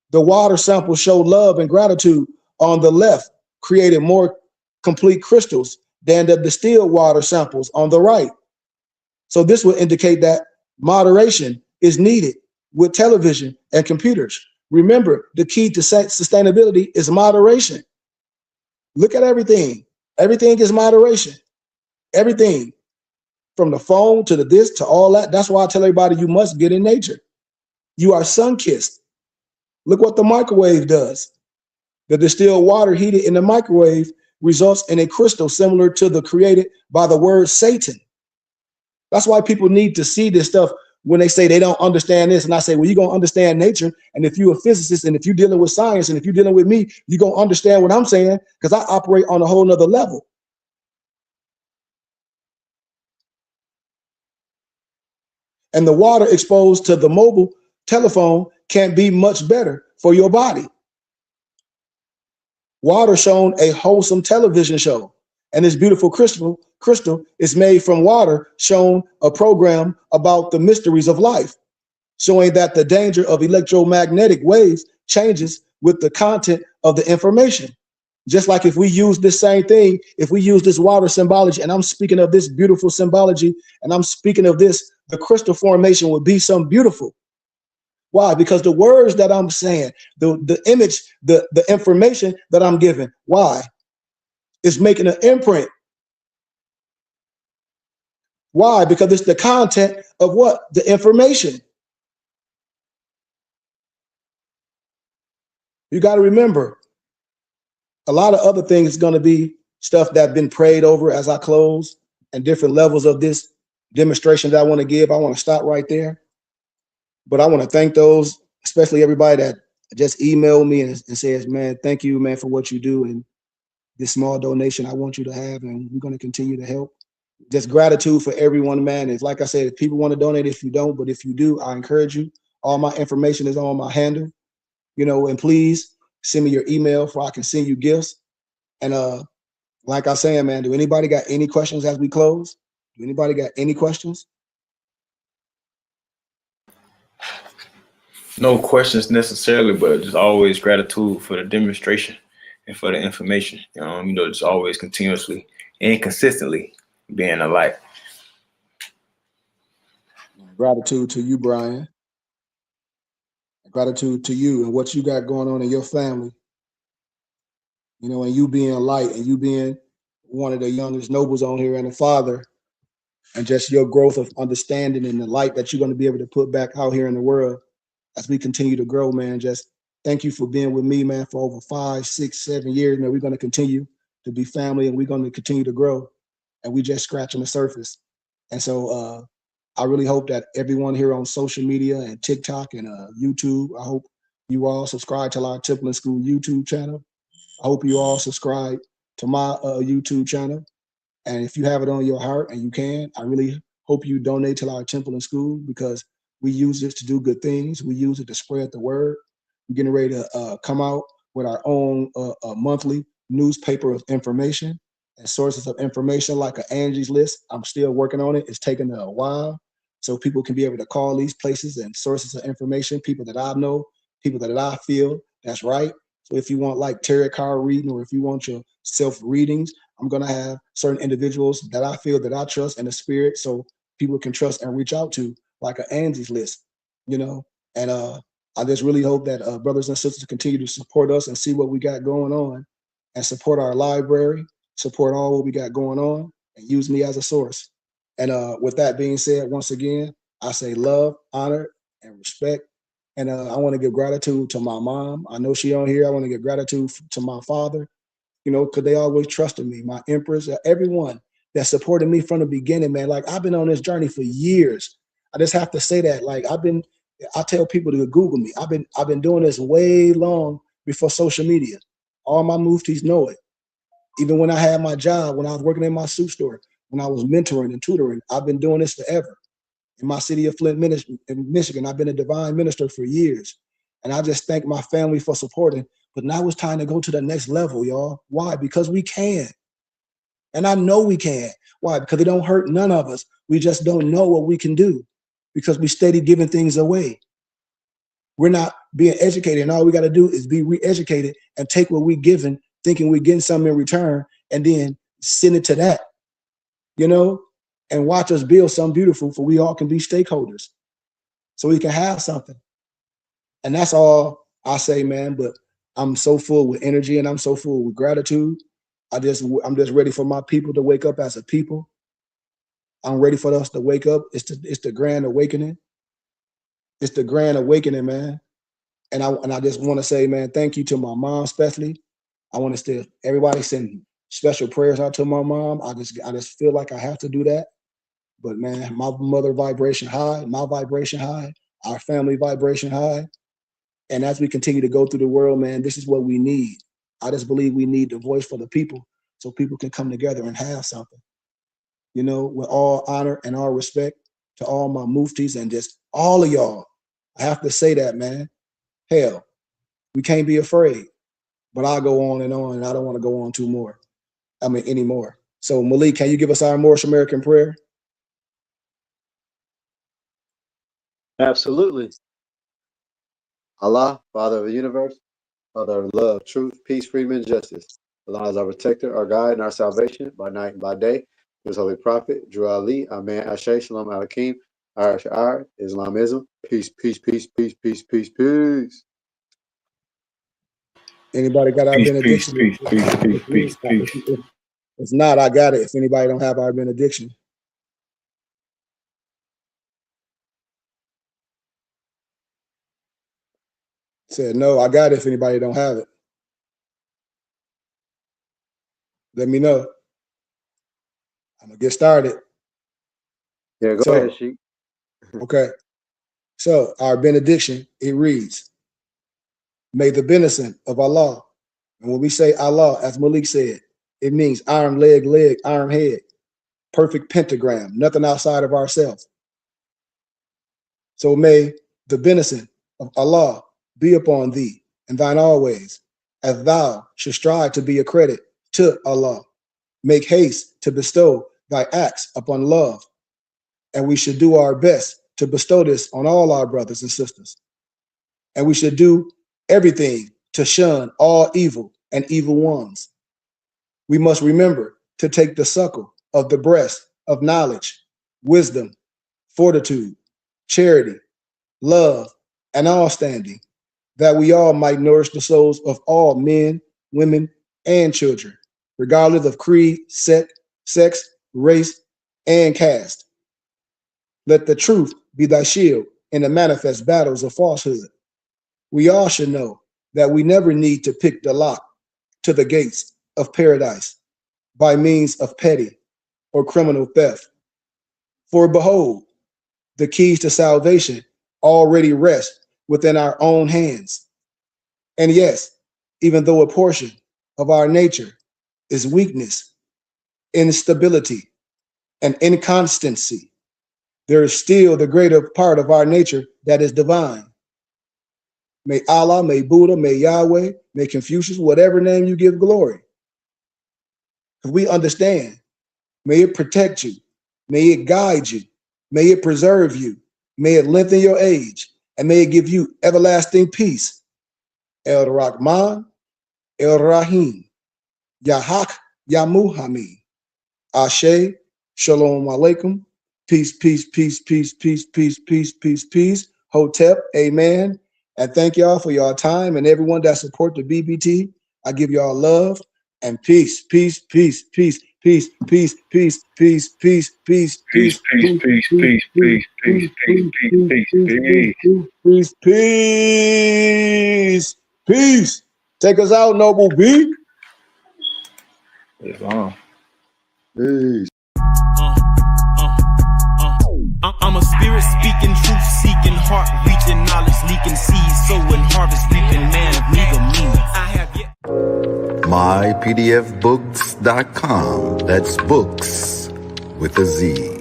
Speaker 5: The water samples show love and gratitude on the left, created more complete crystals than the distilled water samples on the right. So this would indicate that moderation is needed with television and computers. Remember, the key to sustainability is moderation. Look at everything. Everything is moderation. Everything, from the phone to the this to all that. That's why I tell everybody you must get in nature. You are sun-kissed. Look what the microwave does. The distilled water heated in the microwave results in a crystal similar to the created by the word Satan. That's why people need to see this stuff when they say they don't understand this. And I say, well, you're going to understand nature. And if you're a physicist, and if you're dealing with science, and if you're dealing with me, you're going to understand what I'm saying, because I operate on a whole nother level. And the water exposed to the mobile telephone can't be much better for your body. Water shown a wholesome television show, and this beautiful crystal is made from water, shown a program about the mysteries of life, showing that the danger of electromagnetic waves changes with the content of the information. Just like if we use this same thing, if we use this water symbology, and I'm speaking of this beautiful symbology, and I'm speaking of this, the crystal formation would be something beautiful. Why? Because the words that I'm saying, the image, the information that I'm giving, why? It's making an imprint. Why? Because it's the content of what? The information. You got to remember, a lot of other things is going to be stuff that's been prayed over as I close, and different levels of this demonstration that I want to give. I want to stop right there. But I want to thank those, especially everybody that just emailed me and says, man, thank you, man, for what you do. And this small donation I want you to have, and we're going to continue to help. Just gratitude for everyone, man. It's like I said, if people want to donate, if you don't, but if you do, I encourage you. All my information is on my handle, and please send me your email so I can send you gifts. And like I said, man, do anybody got any questions as we close? Do anybody got any questions?
Speaker 3: No questions necessarily, but just always gratitude for the demonstration and for the information. Just always continuously and consistently being a light.
Speaker 5: Gratitude to you, Brian. Gratitude to you and what you got going on in your family. And you being a light, and you being one of the youngest nobles on here, and a father, and just your growth of understanding and the light that you're going to be able to put back out here in the world as we continue to grow, man. Just thank you for being with me, man, for over 5, 6, 7 years. Man, we're going to continue to be family, and we're going to continue to grow, and we just scratching the surface. And so I really hope that everyone here on social media and TikTok and YouTube, I hope you all subscribe to our Temple School YouTube channel. I hope you all subscribe to my YouTube channel. And if you have it on your heart and you can, I really hope you donate to our Temple School, because we use this to do good things. We use it to spread the word. We're getting ready to come out with our own monthly newspaper of information and sources of information, like an Angie's List. I'm still working on it. It's taken a while, so people can be able to call these places and sources of information, people that I know, people that I feel that's right, So if you want like tarot card reading, or if you want your self readings, I'm gonna have certain individuals that I feel that I trust in the spirit, so people can trust and reach out to, like an Angie's List, you know. And I just really hope that brothers and sisters continue to support us and see what we got going on, and support our library, support all what we got going on, and use me as a source. And with that being said, once again, I say love, honor, and respect. And I want to give gratitude to my mom. I know she on here. I want to give gratitude to my father, you know, because they always trusted me. My empress, everyone that supported me from the beginning, man. Like, I've been on this journey for years. I just have to say that. Like, I tell people to Google me. I've been doing this way long before social media. All my muftis know it. Even when I had my job, when I was working in my suit store, when I was mentoring and tutoring, I've been doing this forever. In my city of Flint, Michigan, I've been a divine minister for years. And I just thank my family for supporting. But now it's time to go to the next level, y'all. Why? Because we can. And I know we can. Why? Because it don't hurt none of us. We just don't know what we can do because we steady giving things away. We're not being educated, and all we got to do is be re-educated and take what we're given, thinking we're getting something in return, and then send it to that, you know, and watch us build something beautiful, for we all can be stakeholders, so we can have something. And that's all I say, man. But I'm so full with energy, and I'm so full with gratitude. I'm just ready for my people to wake up as a people. I'm ready for us to wake up. It's the grand awakening. It's the grand awakening, man. And I just want to say, man, thank you to my mom, especially. I want to still everybody send special prayers out to my mom. I just feel like I have to do that. But man, my mother vibration high, my vibration high, our family vibration high. And as we continue to go through the world, man, this is what we need. I just believe we need the voice for the people, so people can come together and have something. You know, with all honor and all respect to all my muftis and just all of y'all. I have to say that, man. Hell, we can't be afraid. But I'll go on, and I don't want to go on anymore. So Malik, can you give us our Moorish American prayer?
Speaker 4: Absolutely. Allah, Father of the universe, Father of love, truth, peace, freedom, and justice. Allah is our protector, our guide, and our salvation by night and by day. His holy prophet, Drew Ali, Amen, Ashay, Shalom Alakim, Ar, Islamism. Peace, peace, peace, peace, peace, peace, peace.
Speaker 5: Anybody got our
Speaker 3: Peace, peace,
Speaker 5: benediction?
Speaker 3: peace, peace, peace, peace, peace.
Speaker 5: If not, I got it. If anybody don't have our benediction. Said no, I got it. If anybody don't have it, let me know. I'm gonna get started.
Speaker 4: Yeah, go ahead, Sheik.
Speaker 5: Okay. So our benediction, it reads, may the benison of Allah, and when we say Allah, as Malik said, it means arm, leg, arm, head, perfect pentagram, nothing outside of ourselves. So may the benison of Allah be upon thee and thine always, as thou should strive to be a credit to Allah. Make haste to bestow thy acts upon love, and we should do our best to bestow this on all our brothers and sisters. And we should do everything to shun all evil and evil ones. We must remember to take the suckle of the breast of knowledge, wisdom, fortitude, charity, love, and all standing, that we all might nourish the souls of all men, women, and children, regardless of creed, sex, race, and caste. Let the truth be thy shield in the manifest battles of falsehood. We all should know that we never need to pick the lock to the gates of paradise by means of petty or criminal theft. For behold, the keys to salvation already rest within our own hands. And yes, even though a portion of our nature is weakness, instability, and inconstancy, there is still the greater part of our nature that is divine. May Allah, may Buddha, may Yahweh, may Confucius, whatever name you give glory. If we understand, may it protect you, may it guide you, may it preserve you, may it lengthen your age, and may it give you everlasting peace. El Rahman, El Rahim, Yahak Yamuhamid, Ashe, Shalom Alaikum, peace, peace, peace, peace, peace, peace, peace, peace, peace, Hotep, amen. And thank y'all for your time and everyone that support the BBT. I give y'all love and peace, peace, peace, peace, peace, peace, peace, peace, peace, peace,
Speaker 6: Peace, peace, peace, peace, peace, peace, peace, peace, peace, peace.
Speaker 5: peace, peace. Take us out, Noble B.
Speaker 3: Islam.
Speaker 4: Peace.
Speaker 1: I'm a spirit speaking, truth seeking, heart reaching, knowledge leaking, seeds sowing, harvest reaping, man of meager means. I have yet.
Speaker 2: mypdfbooks.com. That's books with a Z.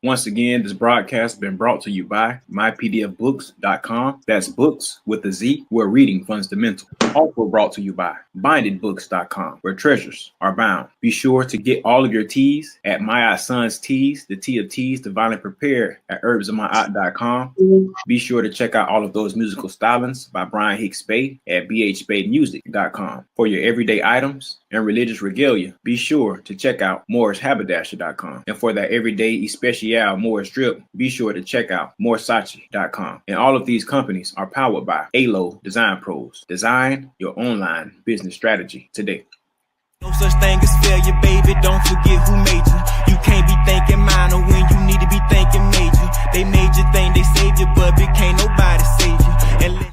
Speaker 3: Once again, this broadcast has been brought to you by mypdfbooks.com. That's books with a Z, where reading funds the mental. Also brought to you by bindedbooks.com, where treasures are bound. Be sure to get all of your teas at My Son's Teas, the tea of teas, divinely prepared at herbsofmyaunt.com. Be sure to check out all of those musical stylings by Brian Hicks Spade at bhspademusic.com. For your everyday items and religious regalia, be sure to check out mooreshaberdasher.com. And for that everyday especial Moorish drip, be sure to check out moresachi.com. And all of these companies are powered by ALO Design Pros. Design your online business strategy today.
Speaker 1: No such thing as failure, baby. Don't forget who made you. You can't be thinking minor when you need to be thinking major. They made you think they saved you, but can't nobody save you. And